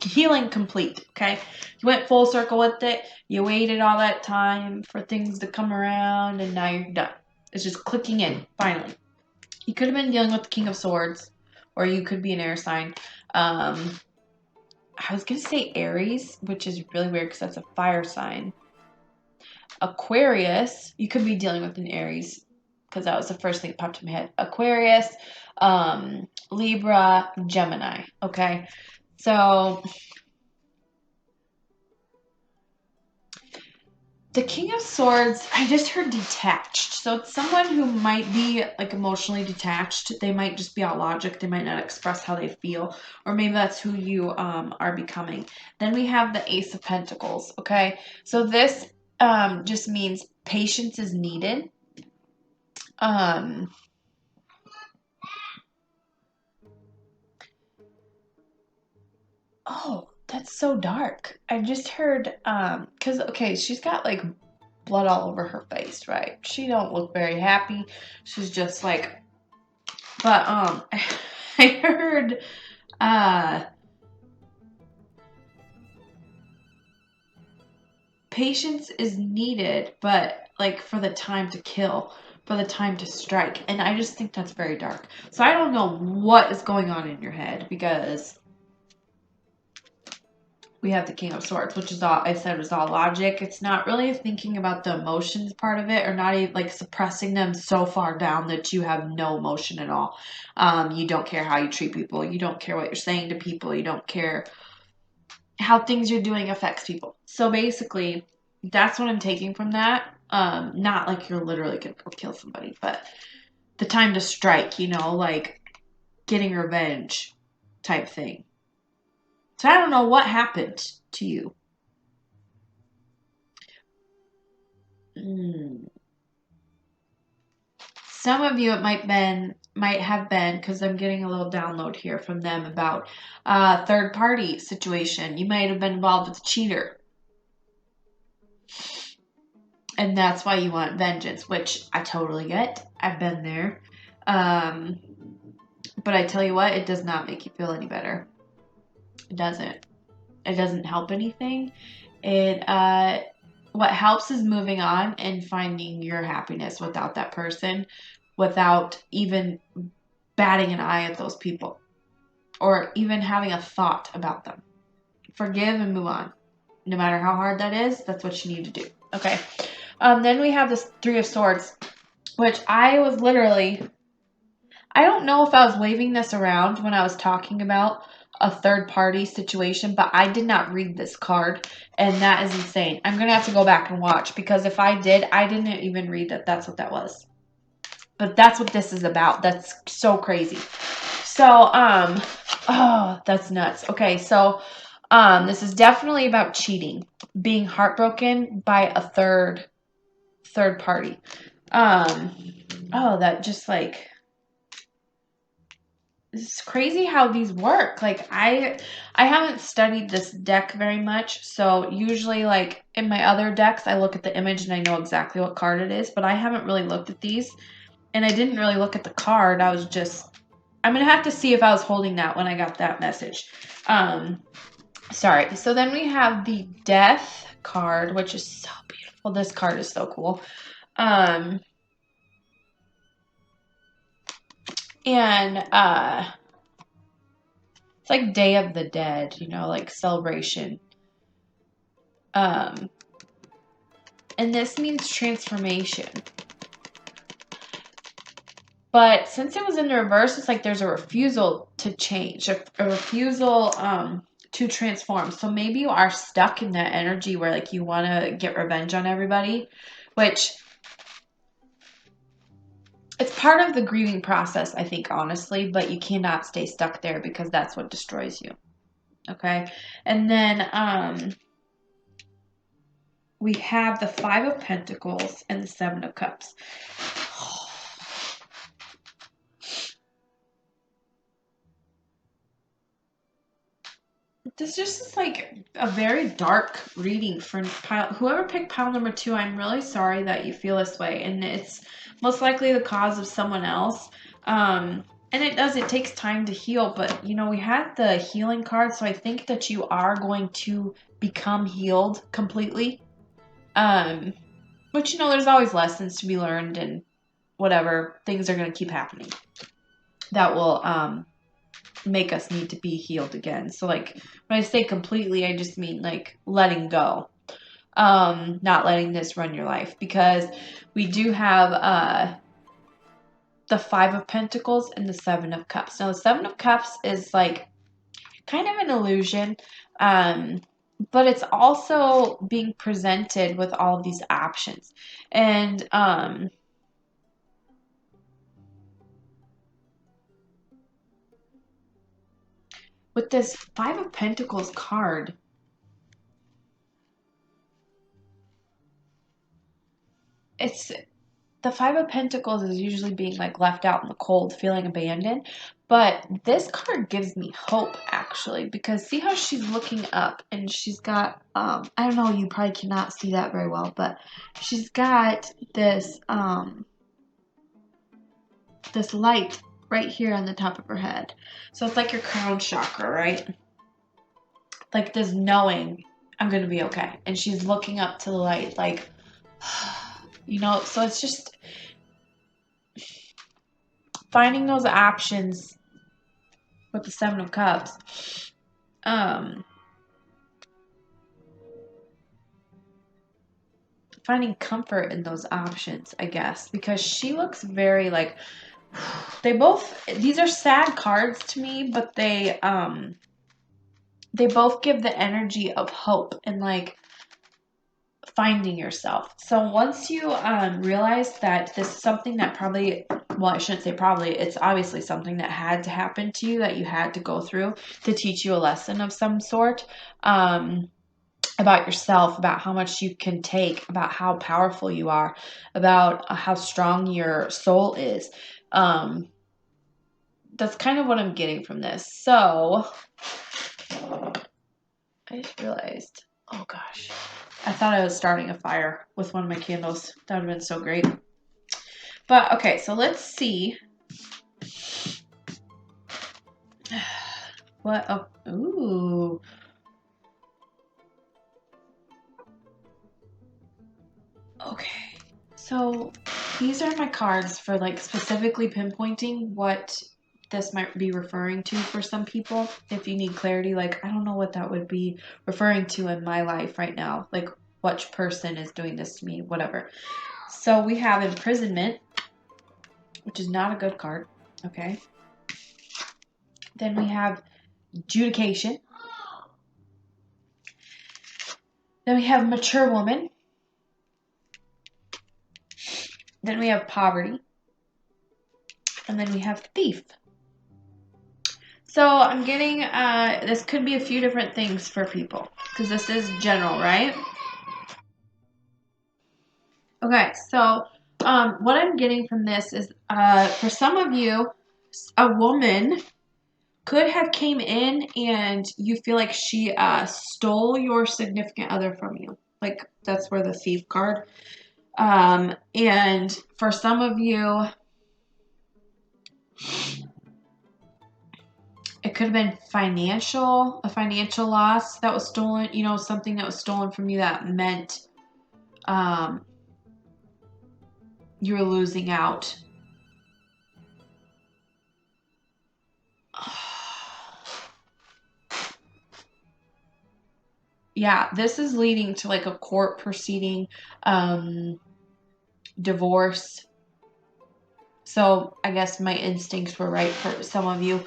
Speaker 1: healing complete, okay? You went full circle with it. You waited all that time for things to come around, and now you're done. It's just clicking in, finally. You could have been dealing with the King of Swords, or you could be an air sign. I was going to say Aries, which is really weird because that's a fire sign. Aquarius, you could be dealing with an Aries because that was the first thing that popped in my head. Aquarius, Libra, Gemini. Okay, so the King of Swords, I just heard detached. So it's someone who might be like emotionally detached. They might just be out logic. They might not express how they feel, or maybe that's who you are becoming. Then we have the Ace of Pentacles. Okay, so this just means patience is needed. Oh, that's so dark. I just heard, okay, she's got like blood all over her face, right? She don't look very happy. She's just like, but, I heard, patience is needed, but like for the time to kill, for the time to strike. And I just think that's very dark. So I don't know what is going on in your head, because we have the King of Swords, which is all I said was all logic. It's not really thinking about the emotions part of it, or not even like suppressing them so far down that you have no emotion at all. You don't care how you treat people. You don't care what you're saying to people. You don't care how things you're doing affects people. So basically, that's what I'm taking from that. Not like you're literally gonna go kill somebody, but the time to strike, like getting revenge type thing. So I don't know what happened to you. Some of you it might have been, because I'm getting a little download here from them about third party situation. You might have been involved with a cheater, and that's why you want vengeance, which I totally get. I've been there. But I tell you what, it does not make you feel any better. It doesn't. It doesn't help anything. It what helps is moving on and finding your happiness without that person, without even batting an eye at those people, or even having a thought about them. Forgive and move on. No matter how hard that is, that's what you need to do. Okay. Then we have this Three of Swords, which I was literally, I don't know if I was waving this around when I was talking about a third party situation, but I did not read this card, and that is insane. I'm going to have to go back and watch, because if I did, I didn't even read that that's what that was. But that's what this is about. That's so crazy. So, oh, that's nuts. Okay, so this is definitely about cheating, being heartbroken by a third party. Oh, that just like, it's crazy how these work. Like I haven't studied this deck very much, so usually like in my other decks I look at the image and I know exactly what card it is, but I haven't really looked at these, and I didn't really look at the card. I was just, I'm gonna have to see if I was holding that when I got that message. Sorry. So then we have the Death card, which is so beautiful. This card is so cool. And it's like Day of the Dead, like celebration. And this means transformation. But since it was in the reverse, it's like there's a refusal to change, a refusal to transform. So maybe you are stuck in that energy where like you want to get revenge on everybody, which it's part of the grieving process, I think, honestly, but you cannot stay stuck there because that's what destroys you. Okay. And then we have the Five of Pentacles and the Seven of Cups. This just is like a very dark reading for whoever picked pile number 2. I'm really sorry that you feel this way, and it's most likely the cause of someone else. And it takes time to heal, but you know, we had the healing card, so I think that you are going to become healed completely. But you know, there's always lessons to be learned, and whatever, things are going to keep happening that will make us need to be healed again. So like when I say completely, I just mean like letting go, not letting this run your life, because we do have the Five of Pentacles and the Seven of Cups. Now the Seven of Cups is like kind of an illusion, but it's also being presented with all of these options. And with this Five of Pentacles card, it's the Five of Pentacles is usually being like left out in the cold, feeling abandoned. But this card gives me hope, actually, because see how she's looking up and she's got, I don't know, you probably cannot see that very well, but she's got this, this light right here on the top of her head. So it's like your crown chakra, right? Like this knowing I'm going to be okay. And she's looking up to the light, like, you know, so it's just finding those options with the Seven of Cups. Finding comfort in those options, I guess, because she looks very like these are sad cards to me, but they both give the energy of hope and like finding yourself. So once you realize that this is something that probably, well, I shouldn't say probably, it's obviously something that had to happen to you, that you had to go through to teach you a lesson of some sort, about yourself, about how much you can take, about how powerful you are, about how strong your soul is. That's kind of what I'm getting from this. So I just realized, oh gosh, I thought I was starting a fire with one of my candles. That would have been so great. But okay, so let's see. What? Oh, ooh. Okay. So these are my cards for like specifically pinpointing what this might be referring to for some people. If you need clarity, like I don't know what that would be referring to in my life right now. Like which person is doing this to me, whatever. So we have imprisonment, which is not a good card. Okay. Then we have adjudication. Then we have mature woman. Then we have poverty. And then we have thief. So I'm getting, this could be a few different things for people, because this is general, right? Okay, so what I'm getting from this is, for some of you, a woman could have came in and you feel like she stole your significant other from you. Like, that's where the thief card. And for some of you, it could have been a financial loss that was stolen, you know, something that was stolen from you that meant you were losing out. Yeah, this is leading to like a court proceeding, divorce. So I guess my instincts were right for some of you.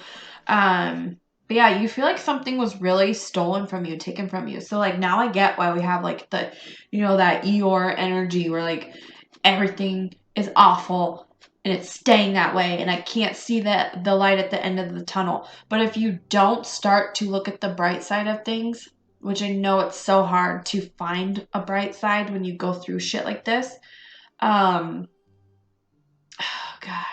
Speaker 1: But yeah, you feel like something was really stolen from you, taken from you. So like now I get why we have like the, that Eeyore energy where like everything is awful and it's staying that way and I can't see the light at the end of the tunnel. But if you don't start to look at the bright side of things, which I know it's so hard to find a bright side when you go through shit like this, oh God,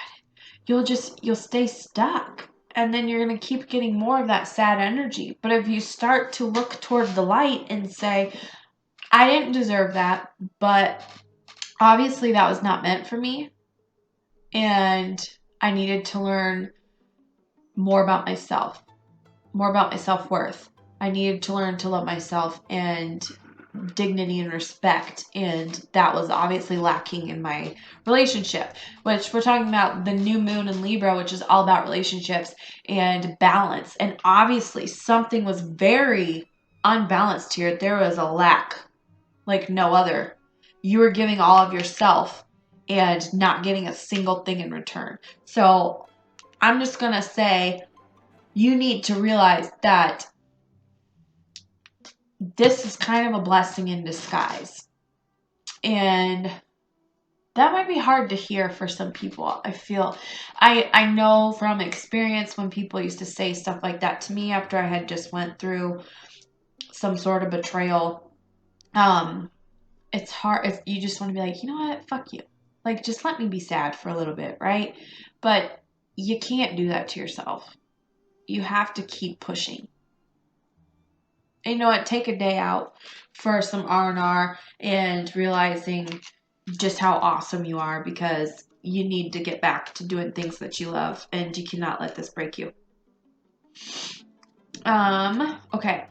Speaker 1: you'll stay stuck. And then you're going to keep getting more of that sad energy. But if you start to look toward the light and say, I didn't deserve that, but obviously that was not meant for me. And I needed to learn more about myself, more about my self-worth. I needed to learn to love myself and dignity and respect, and that was obviously lacking in my relationship, which we're talking about the new moon in Libra, which is all about relationships and balance. And obviously something was very unbalanced here. There was a lack like no other. You were giving all of yourself and not getting a single thing in return. So I'm just going to say you need to realize that this is kind of a blessing in disguise. And that might be hard to hear for some people. I know from experience when people used to say stuff like that to me after I had just went through some sort of betrayal. It's hard. You just want to be like, you know what? Fuck you. Like, just let me be sad for a little bit, right? But you can't do that to yourself. You have to keep pushing. And you know what? Take a day out for some R&R and realizing just how awesome you are, because you need to get back to doing things that you love and you cannot let this break you. Okay.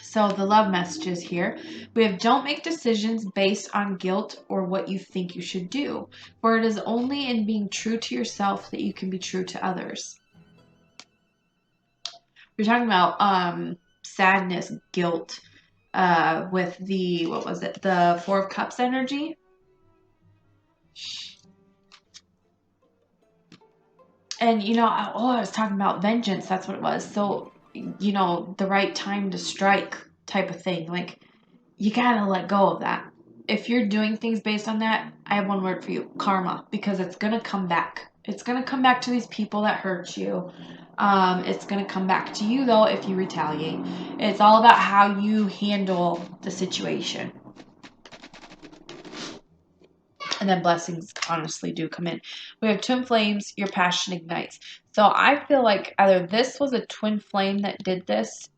Speaker 1: So the love messages here. We have, don't make decisions based on guilt or what you think you should do, for it is only in being true to yourself that you can be true to others. We're talking about sadness, guilt, with the, what was it? The Four of Cups energy. And, I was talking about vengeance. That's what it was. So, the right time to strike type of thing. Like, you gotta let go of that. If you're doing things based on that, I have one word for you: karma. Because it's gonna come back. It's gonna come back to these people that hurt you. It's gonna come back to you, though, if you retaliate. It's all about how you handle the situation. And then blessings honestly do come in. We have twin flames, your passion ignites. So I feel like either this was a twin flame that did this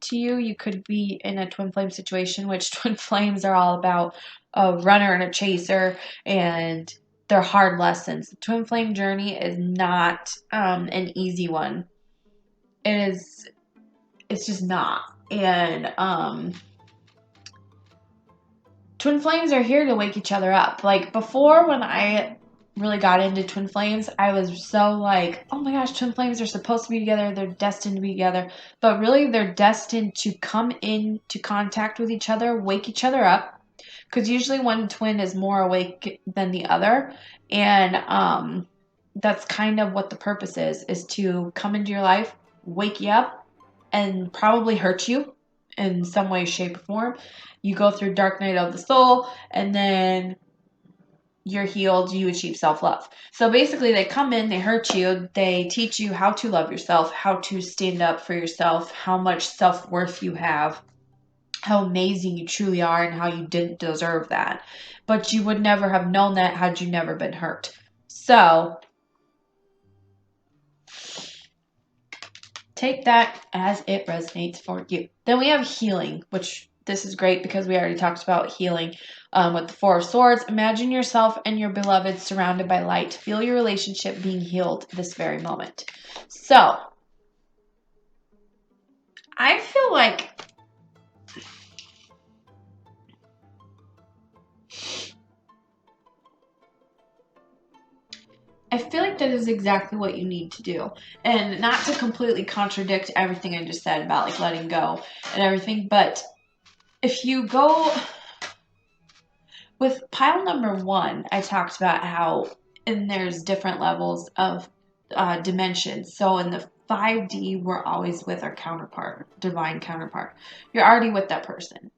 Speaker 1: to you. You could be in a twin flame situation, which twin flames are all about a runner and a chaser, and they're hard lessons. The twin flame journey is not an easy one. It's just not. And twin flames are here to wake each other up. Like, before, when I really got into twin flames, I was so like, oh my gosh, twin flames are supposed to be together. They're destined to be together. But really, they're destined to come into contact with each other, wake each other up. Because usually one twin is more awake than the other. And that's kind of what the purpose is to come into your life, wake you up, and probably hurt you in some way, shape, or form. You go through dark night of the soul, and then you're healed, you achieve self-love. So basically, they come in, they hurt you, they teach you how to love yourself, how to stand up for yourself, how much self-worth you have, how amazing you truly are, and how you didn't deserve that. But you would never have known that had you never been hurt. So take that as it resonates for you. Then we have healing, which this is great because we already talked about healing with the Four of Swords. Imagine yourself and your beloved surrounded by light. Feel your relationship being healed this very moment. So, I feel like that is exactly what you need to do. And not to completely contradict everything I just said about like letting go and everything, but if you go with pile number 1, I talked about how and there's different levels of dimensions. So in the 5D, we're always with our counterpart, divine counterpart. You're already with that person.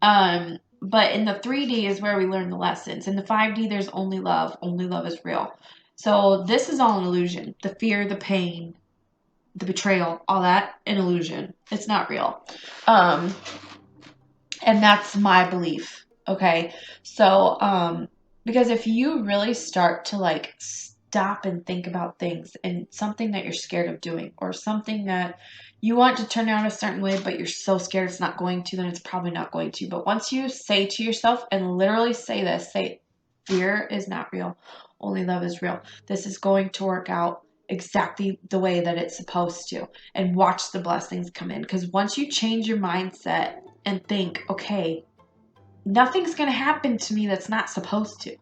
Speaker 1: But in the 3D is where we learn the lessons. In the 5D, there's only love. Only love is real. So this is all an illusion. The fear, the pain, the betrayal, all that, an illusion. It's not real. And that's my belief. Okay. So, because if you really start to like stop and think about things and something that you're scared of doing or something that you want to turn out a certain way, but you're so scared it's not going to, then it's probably not going to. But once you say to yourself and literally say this, say, fear is not real. Only love is real. This is going to work out exactly the way that it's supposed to, and watch the blessings come in. Because once you change your mindset and think, okay, nothing's going to happen to me that's not supposed to.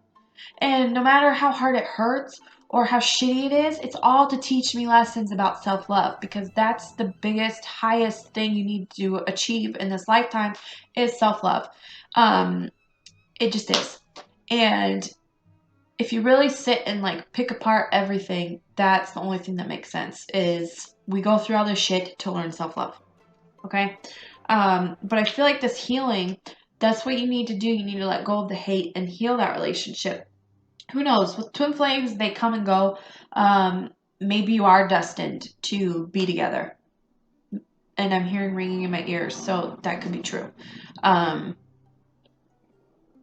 Speaker 1: And no matter how hard it hurts or how shitty it is, it's all to teach me lessons about self-love, because that's the biggest, highest thing you need to achieve in this lifetime is self-love. It just is. And if you really sit and like pick apart everything, that's the only thing that makes sense is we go through all this shit to learn self-love. Okay? But I feel like this healing, that's what you need to do. You need to let go of the hate and heal that relationship. Who knows? With twin flames, they come and go. Maybe you are destined to be together. And I'm hearing ringing in my ears, so that could be true.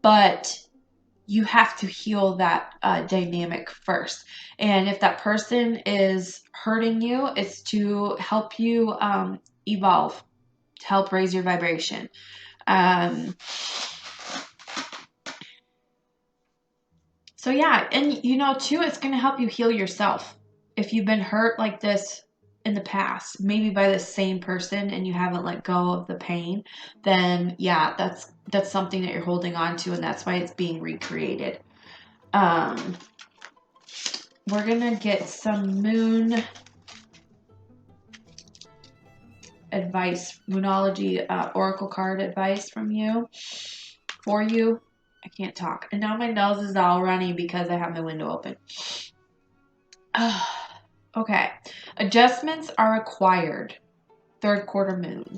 Speaker 1: But you have to heal that dynamic first. And if that person is hurting you, it's to help you evolve, to help raise your vibration. So yeah, and you know too, it's going to help you heal yourself. If you've been hurt like this in the past, maybe by the same person, and you haven't let go of the pain, then yeah, that's something that you're holding on to, and that's why it's being recreated. We're gonna get some moon advice, moonology, oracle card advice from you, for you. I can't talk. And now my nose is all runny because I have my window open. Okay. Adjustments are required. Third quarter moon.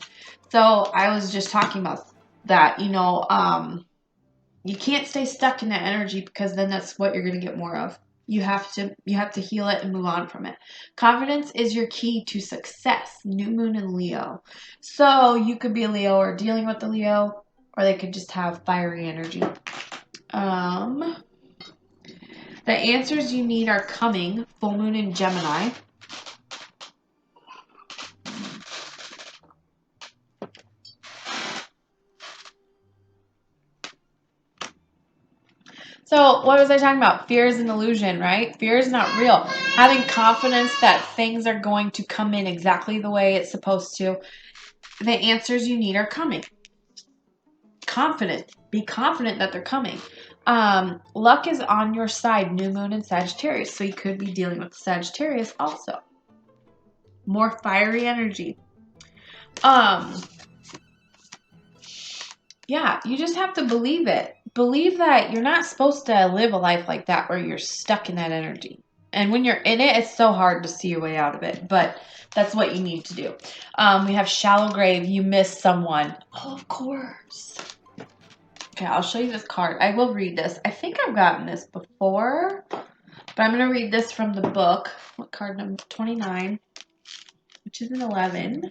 Speaker 1: So I was just talking about that. You can't stay stuck in that energy, because then that's what you're going to get more of. You have to heal it and move on from it. Confidence is your key to success. New moon in Leo. So you could be a Leo or dealing with a Leo, or they could just have fiery energy. The answers you need are coming. Full moon in Gemini. So what was I talking about? Fear is an illusion, right? Fear is not real. Having confidence that things are going to come in exactly the way it's supposed to. The answers you need are coming. Confident. Be confident that they're coming. Luck is on your side. New moon in Sagittarius. So you could be dealing with Sagittarius also. More fiery energy. Yeah, you just have to believe it. Believe that you're not supposed to live a life like that where you're stuck in that energy. And when you're in it, it's so hard to see your way out of it. But that's what you need to do. We have shallow grave. You miss someone. Oh, of course. Okay, I'll show you this card. I will read this. I think I've gotten this before, but I'm going to read this from the book. What card number? 29, which is an 11.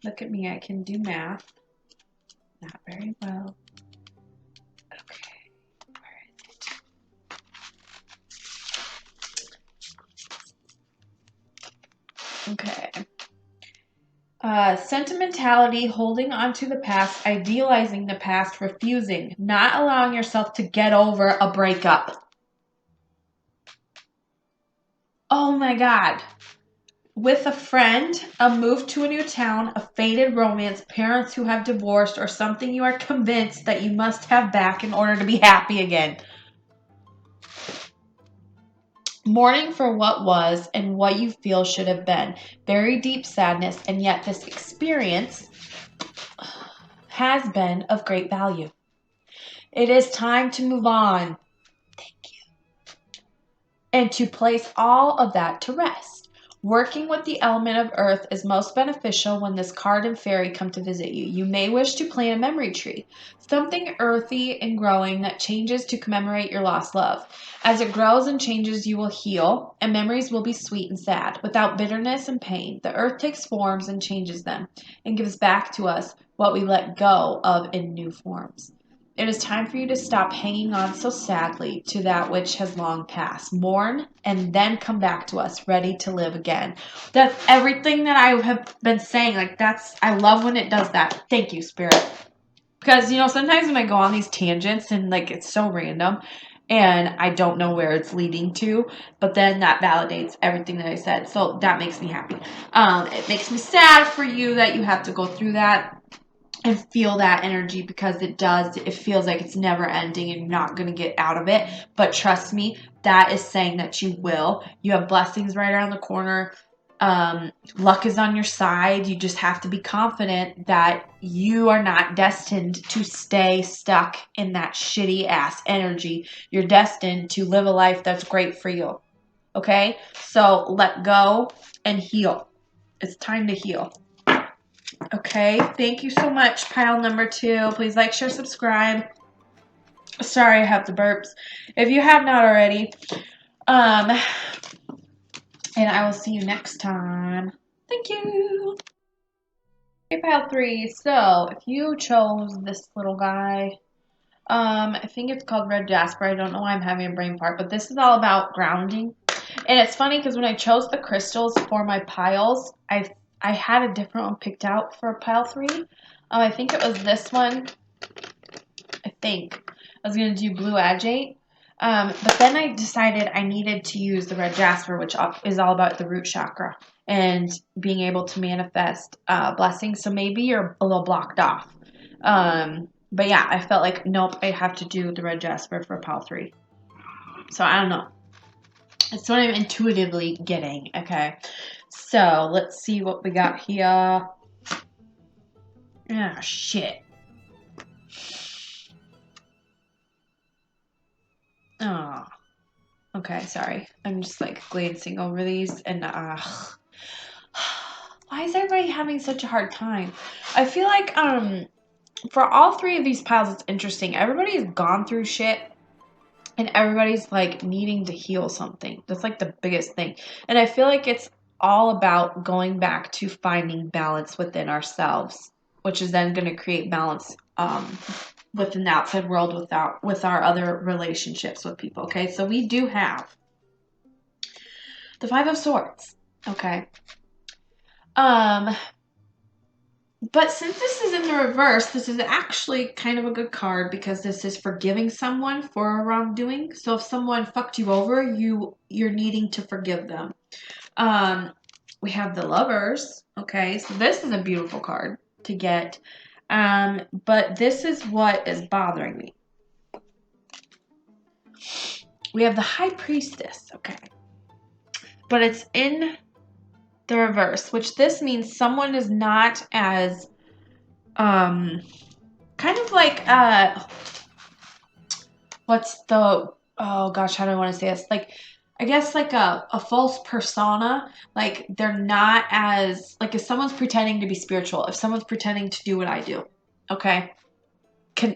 Speaker 1: Look at me. I can do math. Not very well. Okay, where is it? Okay. Sentimentality, holding on to the past, idealizing the past, refusing, not allowing yourself to get over a breakup. Oh my God. With a friend, a move to a new town, a faded romance, parents who have divorced, or something you are convinced that you must have back in order to be happy again. Mourning for what was and what you feel should have been. Very deep sadness, and yet this experience has been of great value. It is time to move on. Thank you. and to place all of that to rest. Working with the element of earth is most beneficial when this card and fairy come to visit you. You may wish to plant a memory tree, something earthy and growing that changes to commemorate your lost love. As it grows and changes, you will heal, and memories will be sweet and sad, without bitterness and pain. The earth takes forms and changes them, and gives back to us what we let go of in new forms. It is time for you to stop hanging on so sadly to that which has long passed. Mourn and then come back to us, ready to live again. That's everything that I have been saying. Like, I love when it does that. Thank you, Spirit. Because, sometimes when I go on these tangents and, like, it's so random and I don't know where it's leading to, but then that validates everything that I said. So that makes me happy. It makes me sad for you that you have to go through that and feel that energy, because it feels like it's never ending and you're not going to get out of it. But trust me, that is saying that you will. You have blessings right around the corner. Luck is on your side. You just have to be confident that you are not destined to stay stuck in that shitty ass energy. You're destined to live a life that's great for you. Okay? So let go and heal. It's time to heal. Okay, thank you so much, pile number 2. Please like, share, subscribe. Sorry, I have the burps. If you have not already, and I will see you next time. Thank you. Okay, pile 3. So, if you chose this little guy, I think it's called Red Jasper. I don't know why I'm having a brain fart, but this is all about grounding. And it's funny because when I chose the crystals for my piles, I had a different one picked out for pile 3. I think it was this one. I was going to do blue agate. But then I decided I needed to use the red jasper, which is all about the root chakra and being able to manifest blessings. So maybe you're a little blocked off. But yeah, I felt like, nope, I have to do the red jasper for pile 3. So I don't know. It's what I'm intuitively getting. Okay. So let's see what we got here. Ah, shit. Oh. Okay, sorry. I'm just like glancing over these and why is everybody having such a hard time? I feel like for all 3 of these piles it's interesting. Everybody's gone through shit and everybody's like needing to heal something. That's like the biggest thing. And I feel like it's all about going back to finding balance within ourselves, which is then going to create balance within the outside world with our other relationships with people. Okay, so we do have the 5 of Swords. Okay. But since this is in the reverse, this is actually kind of a good card because this is forgiving someone for a wrongdoing. So if someone fucked you over, you're needing to forgive them. We have the Lovers. Okay, so this is a beautiful card to get. But this is what is bothering me. We have the High Priestess. Okay. But it's in the reverse, which this means someone is not as kind of like what's the oh gosh, how do I want to say this? Like, I guess like a false persona. Like, they're not as, like, if someone's pretending to be spiritual, if someone's pretending to do what I do, okay,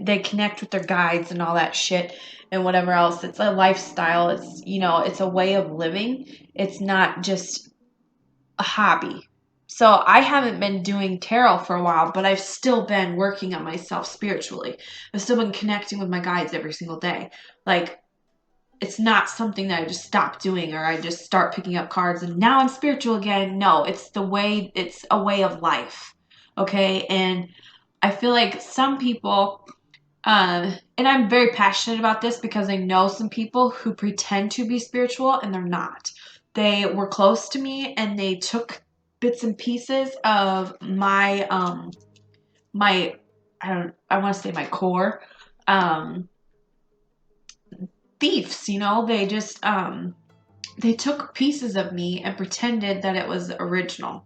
Speaker 1: they connect with their guides and all that shit and whatever else. It's a lifestyle. It's, it's a way of living. It's not just a hobby. So I haven't been doing tarot for a while, but I've still been working on myself spiritually. I've still been connecting with my guides every single day. Like, it's not something that I just stop doing or I just start picking up cards and now I'm spiritual again. No, it's a way of life. Okay. And I feel like some people, and I'm very passionate about this because I know some people who pretend to be spiritual and they're not. They were close to me and they took bits and pieces of my I want to say my core thieves, they just they took pieces of me and pretended that it was original.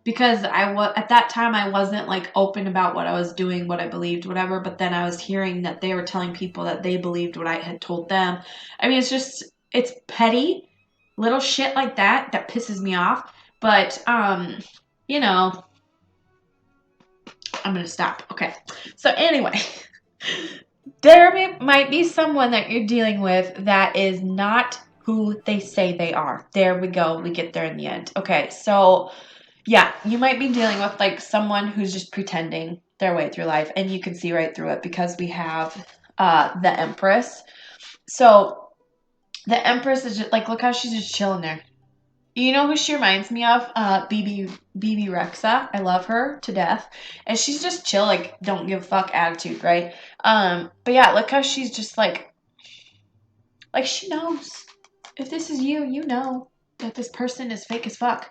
Speaker 1: Because at that time I wasn't like open about what I was doing, what I believed, whatever, but then I was hearing that they were telling people that they believed what I had told them. I mean, it's petty Little shit like that pisses me off. But, you know, I'm going to stop. Okay. So anyway, there might be someone that you're dealing with that is not who they say they are. There we go. We get there in the end. Okay. So yeah, you might be dealing with like someone who's just pretending their way through life, and you can see right through it because we have the Empress. So the Empress is just like, look how she's just chilling there. You know who she reminds me of? BB Rexa. I love her to death, and she's just chill, like don't give a fuck attitude, right? But yeah, look how she's just like she knows if this is you, you know that this person is fake as fuck.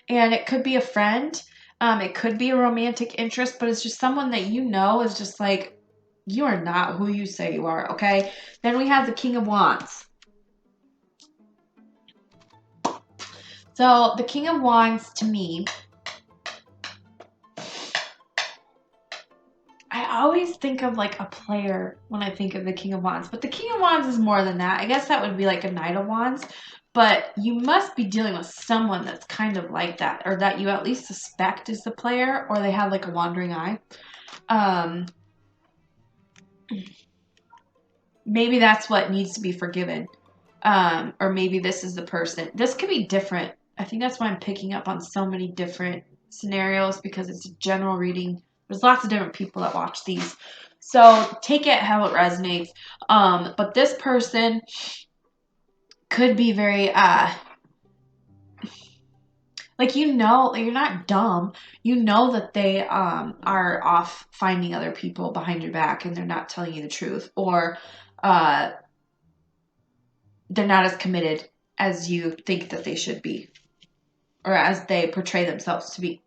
Speaker 1: And it could be a friend, it could be a romantic interest, but it's just someone that you know is just like, you are not who you say you are, okay? Then we have the King of Wands. So the King of Wands, to me, I always think of like a player when I think of the King of Wands, but the King of Wands is more than that. I guess that would be like a Knight of Wands, but you must be dealing with someone that's kind of like that, or that you at least suspect is the player, or they have like a wandering eye. Maybe that's what needs to be forgiven. Or maybe this is the person. This could be different. I think that's why I'm picking up on so many different scenarios, because it's a general reading. There's lots of different people that watch these. So take it how it resonates. But this person could be very like, you know, you're not dumb. You know that they are off finding other people behind your back and they're not telling you the truth, or uh they're not as committed as you think that they should be, or as they portray themselves to be.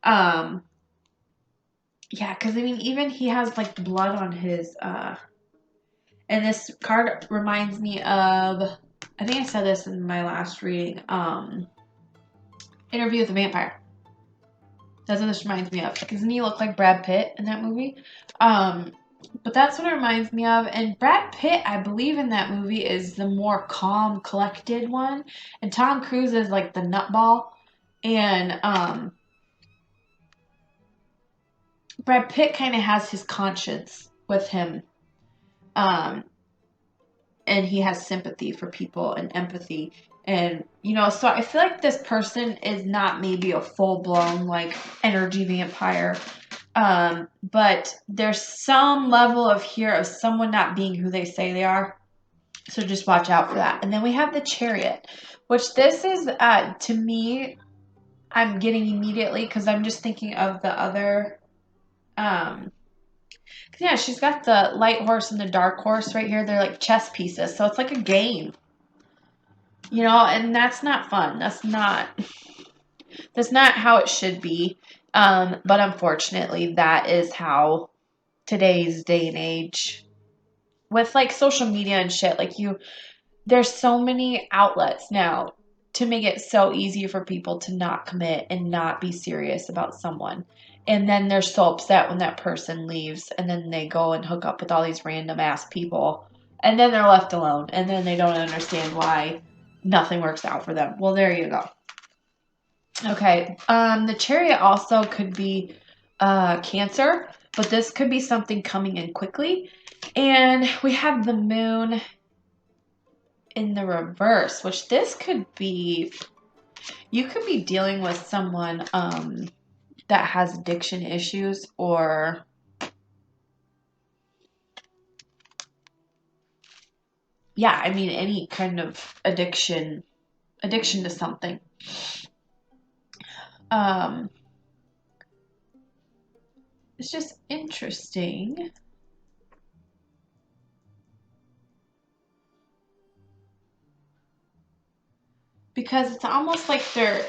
Speaker 1: Um, yeah, because I mean, even he has like blood on his. And this card reminds me of. I think I said this in my last reading. Interview with the Vampire. That's what this reminds me of. Doesn't he look like Brad Pitt in that movie? But that's what it reminds me of. And Brad Pitt, I believe in that movie, is the more calm, collected one. And Tom Cruise is like the nutball. And Brad Pitt kind of has his conscience with him. Um, and he has sympathy for people and empathy. And, you know, so I feel like this person is not maybe a full-blown, like, energy vampire. But there's some level of here of someone not being who they say they are. So just watch out for that. And then we have the Chariot, which this is, to me, I'm getting immediately, because I'm just thinking of the other, yeah, she's got the light horse and the dark horse right here. They're like chess pieces. So it's like a game, you know, and that's not fun. That's not how it should be. But unfortunately, that is how today's day and age, with like social media and shit, like there's so many outlets now to make it so easy for people to not commit and not be serious about someone. And then they're so upset when that person leaves, and then they go and hook up with all these random ass people, and then they're left alone, and then they don't understand why nothing works out for them. Well, there you go. Okay. The Chariot also could be Cancer, but this could be something coming in quickly. And we have the Moon in the reverse, which this could be, you could be dealing with someone that has addiction issues, or yeah, I mean any kind of addiction to something. Um it's just interesting because it's almost like they're,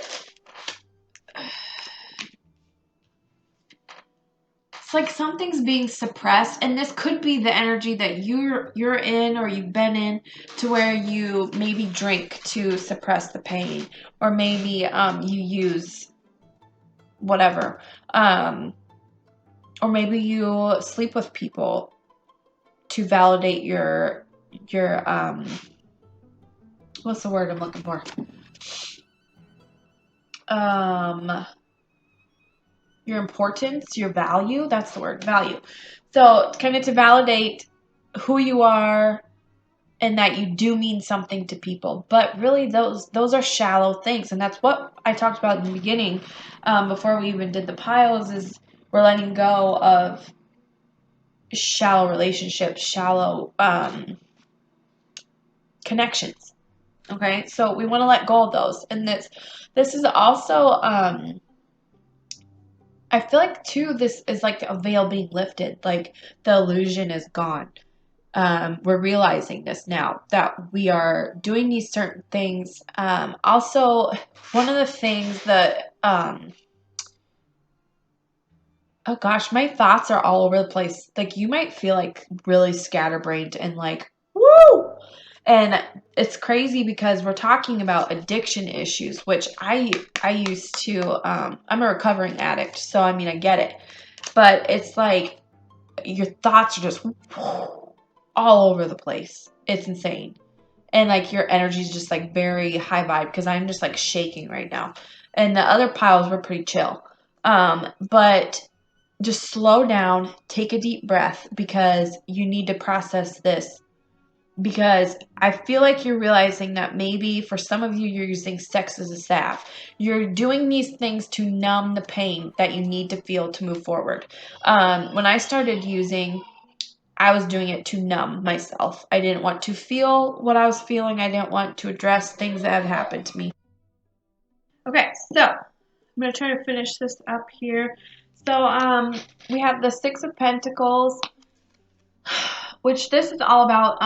Speaker 1: it's like something's being suppressed, and this could be the energy that you're in, or you've been in, to where you maybe drink to suppress the pain, or maybe you use whatever, or maybe you sleep with people to validate your what's the word I'm looking for? Your importance, your value. That's the word, value. So kind of to validate who you are and that you do mean something to people. But really, those are shallow things, and that's what I talked about in the beginning, before we even did the piles. Is we're letting go of shallow relationships, shallow connections. Okay, so we want to let go of those, and this is also I feel like too this is like a veil being lifted, like the illusion is gone. We're realizing this now that we are doing these certain things. Also, one of the things that oh gosh, my thoughts are all over the place. Like you might feel like really scatterbrained and like woo. And it's crazy because we're talking about addiction issues, which I used to I'm a recovering addict, so I mean I get it. But it's like your thoughts are just all over the place. It's insane. And like your energy is just like very high vibe because I'm just like shaking right now. And the other piles were pretty chill. But just slow down, take a deep breath because you need to process this. Because I feel like you're realizing that maybe for some of you, you're using sex as a salve. You're doing these things to numb the pain that you need to feel to move forward. When I started using, I was doing it to numb myself. I didn't want to feel what I was feeling. I didn't want to address things that have happened to me. Okay, so I'm going to try to finish this up here. So we have the Six of Pentacles, which this is all about,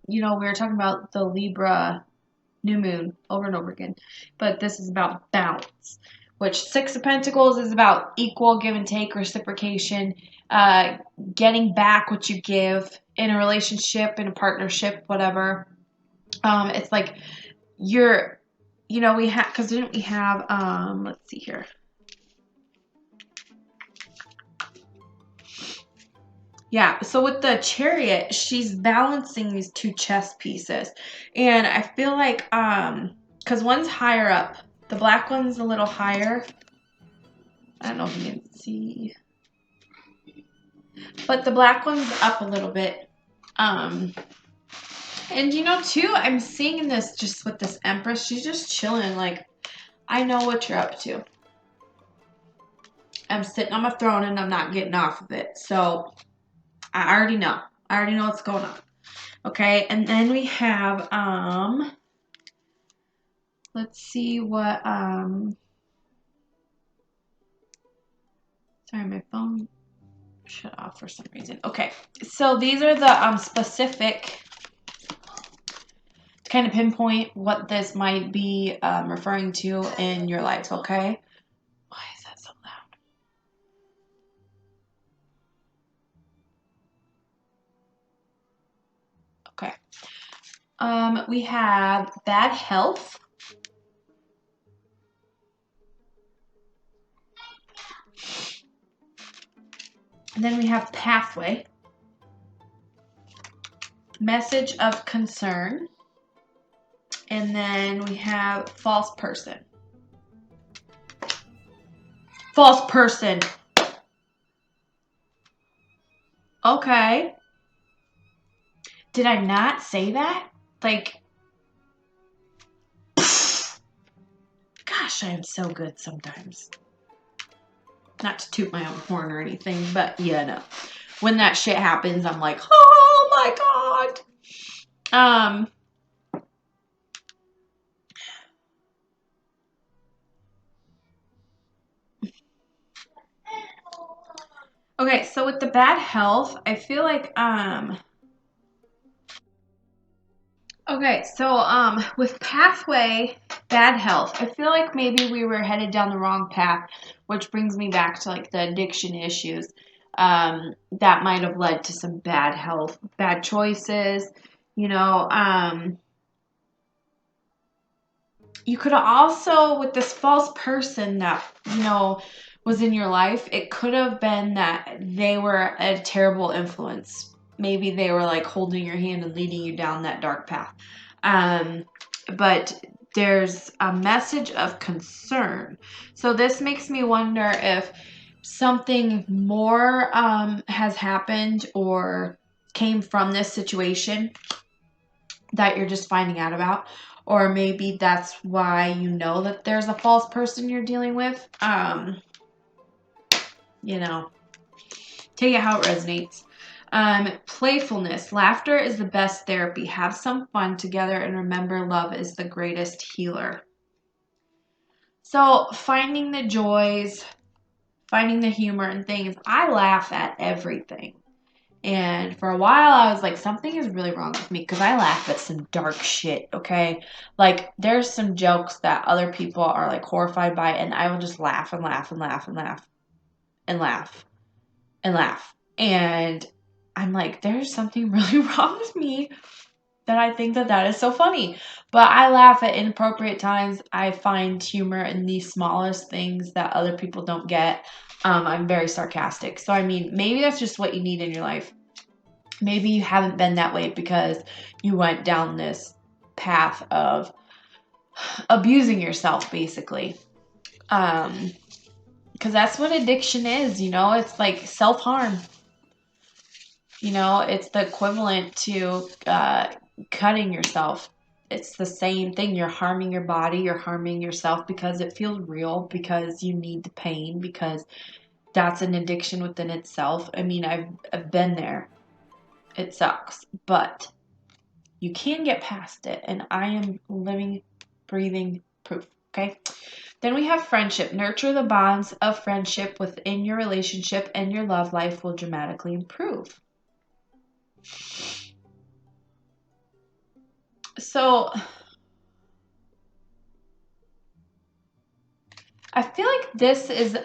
Speaker 1: we were talking about the Libra new moon over and over again, but this is about balance, which Six of Pentacles is about equal give and take, reciprocation, getting back what you give in a relationship, in a partnership, whatever. It's like we have, because didn't we have, let's see here. Yeah, so with the Chariot, she's balancing these two chess pieces. And I feel like, because one's higher up. The black one's a little higher. I don't know if you can see. But the black one's up a little bit. And too, I'm seeing this just with this Empress. She's just chilling. Like, I know what you're up to. I'm sitting on my throne and I'm not getting off of it. So, I already know. I already know what's going on. Okay, and then we have, let's see what, sorry, my phone shut off for some reason. Okay, so these are the specific, to kind of pinpoint what this might be referring to in your life, okay? Why is that so loud? Okay. We have bad health. And then we have pathway. Message of concern. And then we have false person. False person. Okay. Did I not say that? Like, gosh, I am so good sometimes. Not to toot my own horn or anything, but yeah, no. When that shit happens, I'm like, oh my god. Okay, so with the bad health, I feel like, okay, so, with pathway, bad health, I feel like maybe we were headed down the wrong path, which brings me back to, like, the addiction issues, that might have led to some bad health, bad choices, you could have also, with this false person that, was in your life, it could have been that they were a terrible influence. Maybe they were like holding your hand and leading you down that dark path. but there's a message of concern. So this makes me wonder if something more has happened or came from this situation that you're just finding out about, or maybe that's why you know that there's a false person you're dealing with. You know, take it how it resonates. Playfulness. Laughter is the best therapy. Have some fun together and remember love is the greatest healer. So finding the joys, finding the humor in things. I laugh at everything. And for a while, I was like, something is really wrong with me because I laugh at some dark shit, okay? Like, there's some jokes that other people are like horrified by, and I will just laugh and laugh and laugh and laugh and laugh and laugh. And I'm like, there's something really wrong with me that I think that is so funny. But I laugh at inappropriate times. I find humor in the smallest things that other people don't get. I'm very sarcastic. So, I mean, maybe that's just what you need in your life. Maybe you haven't been that way because you went down this path of abusing yourself, basically. Because that's what addiction is, you know? It's like self-harm. You know, it's the equivalent to cutting yourself. It's the same thing. You're harming your body. You're harming yourself because it feels real, because you need the pain, because that's an addiction within itself. I mean, I've been there. It sucks, but you can get past it, and I am living, breathing proof, okay? Then we have friendship. Nurture the bonds of friendship within your relationship, and your love life will dramatically improve. So, I feel like this is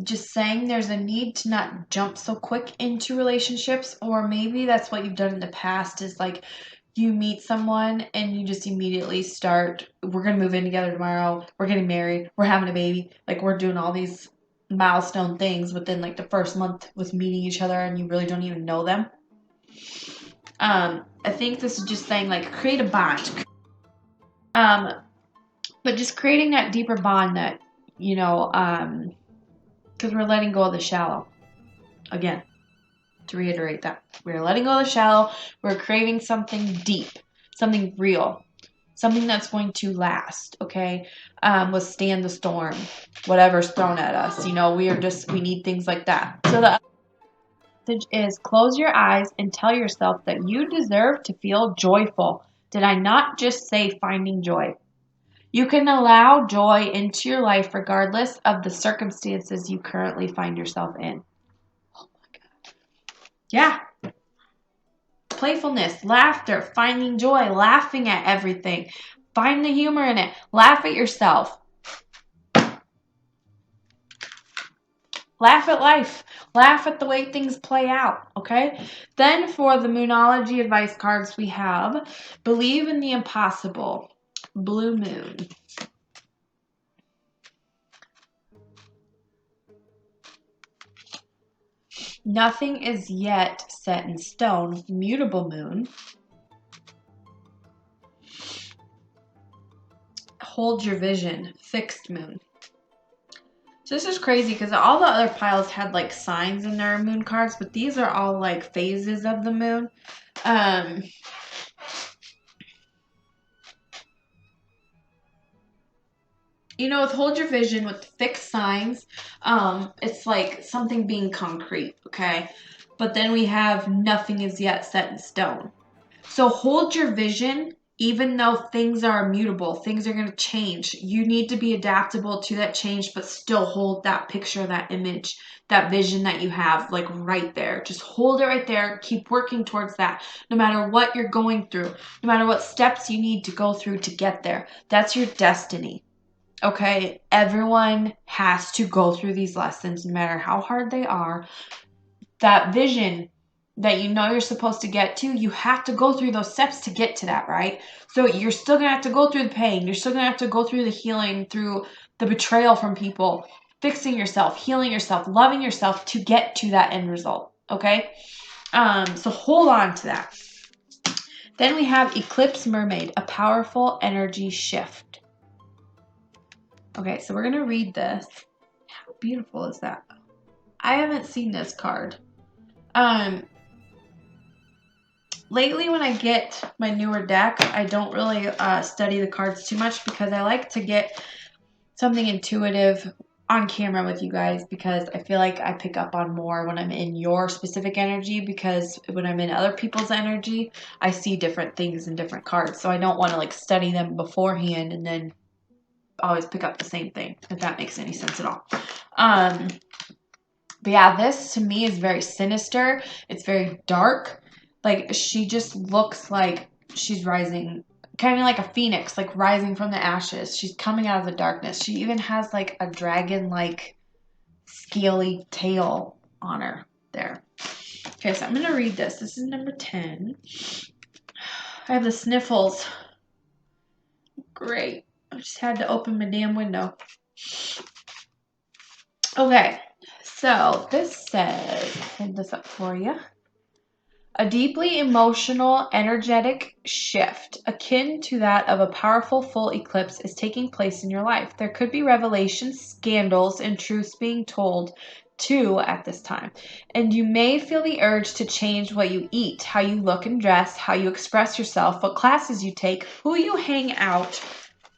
Speaker 1: just saying there's a need to not jump so quick into relationships, or maybe that's what you've done in the past is like you meet someone and you just immediately start, we're going to move in together tomorrow, we're getting married, we're having a baby, like we're doing all these milestone things within like the first month with meeting each other and you really don't even know them. I think this is just saying like create a bond. But just creating that deeper bond that, you know, because we're letting go of the shallow. Again, to reiterate that. We're letting go of the shallow. We're craving something deep, something real, something that's going to last, okay? Withstand the storm, whatever's thrown at us. You know, we need things like that. So the message is close your eyes and tell yourself that you deserve to feel joyful. Did I not just say finding joy? You can allow joy into your life regardless of the circumstances you currently find yourself in. Oh my God. Yeah. Playfulness, laughter, finding joy, laughing at everything. Find the humor in it. Laugh at yourself. Laugh at life. Laugh at the way things play out, okay? Then for the Moonology advice cards, we have Believe in the Impossible, Blue Moon. Nothing is yet set in stone, Mutable Moon. Hold Your Vision, Fixed Moon. So this is crazy because all the other piles had like signs in their moon cards, but these are all like phases of the moon. You know, with Hold Your Vision, with fixed signs, it's like something being concrete, okay? But then we have nothing is yet set in stone. So hold your vision, even though things are immutable, things are going to change. You need to be adaptable to that change, but still hold that picture, that image, that vision that you have, like right there. Just hold it right there. Keep working towards that, no matter what you're going through, no matter what steps you need to go through to get there. That's your destiny. Okay, everyone has to go through these lessons, no matter how hard they are. That vision that you know you're supposed to get to, you have to go through those steps to get to that, right? So you're still going to have to go through the pain. You're still going to have to go through the healing, through the betrayal from people, fixing yourself, healing yourself, loving yourself to get to that end result, okay? So hold on to that. Then we have Eclipse Mermaid, a powerful energy shift. Okay, so we're going to read this. How beautiful is that? I haven't seen this card. Lately when I get my newer deck, I don't really study the cards too much because I like to get something intuitive on camera with you guys, because I feel like I pick up on more when I'm in your specific energy, because when I'm in other people's energy, I see different things in different cards. So I don't want to like study them beforehand and then always pick up the same thing, if that makes any sense at all. But yeah, this to me is very sinister. It's very dark. Like, she just looks like she's rising, kind of like a phoenix, like rising from the ashes. She's coming out of the darkness. She even has like a dragon-like scaly tail on her there. Okay, so I'm going to read this. This is number 10. I have the sniffles. Great. I just had to open my damn window. Okay, so this says, I'll hold this up for you. A deeply emotional, energetic shift, akin to that of a powerful full eclipse, is taking place in your life. There could be revelations, scandals, and truths being told too at this time. And you may feel the urge to change what you eat, how you look and dress, how you express yourself, what classes you take, who you hang out.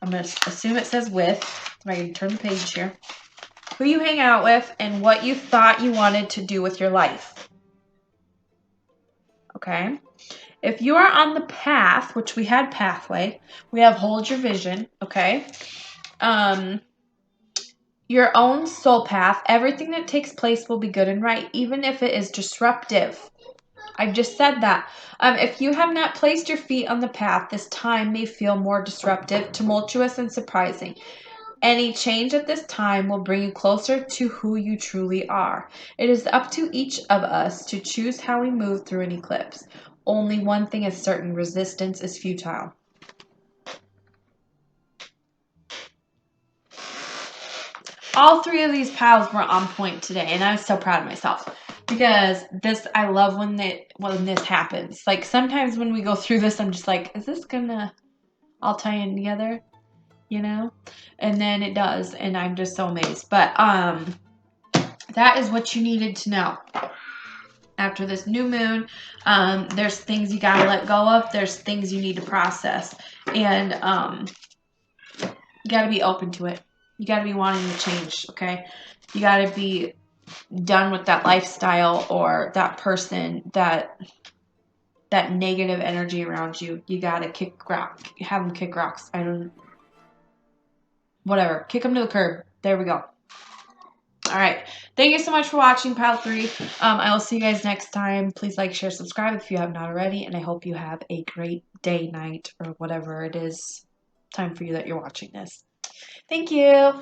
Speaker 1: I'm going to assume it says with. I'm going to turn the page here. Who you hang out with, and what you thought you wanted to do with your life. Okay? If you are on the path, which we had pathway, we have hold your vision, okay? Your own soul path, everything that takes place will be good and right, even if it is disruptive. I've just said that. If you have not placed your feet on the path, this time may feel more disruptive, tumultuous, and surprising. Any change at this time will bring you closer to who you truly are. It is up to each of us to choose how we move through an eclipse. Only one thing is certain: resistance is futile. All three of these piles were on point today, and I was so proud of myself. Because I love when this happens. Like, sometimes when we go through this, I'm just like, is this gonna all tie in together? You know? And then it does, and I'm just so amazed. But, that is what you needed to know. After this new moon, there's things you gotta let go of. There's things you need to process. And, you gotta be open to it. You gotta be wanting to change, okay? You gotta be done with that lifestyle or that person, that negative energy around you. You gotta have them kick rocks. Whatever. Kick them to the curb. There we go. All right. Thank you so much for watching Pile 3. I will see you guys next time. Please like, share, subscribe if you have not already. And I hope you have a great day, night, or whatever it is time for you that you're watching this. Thank you.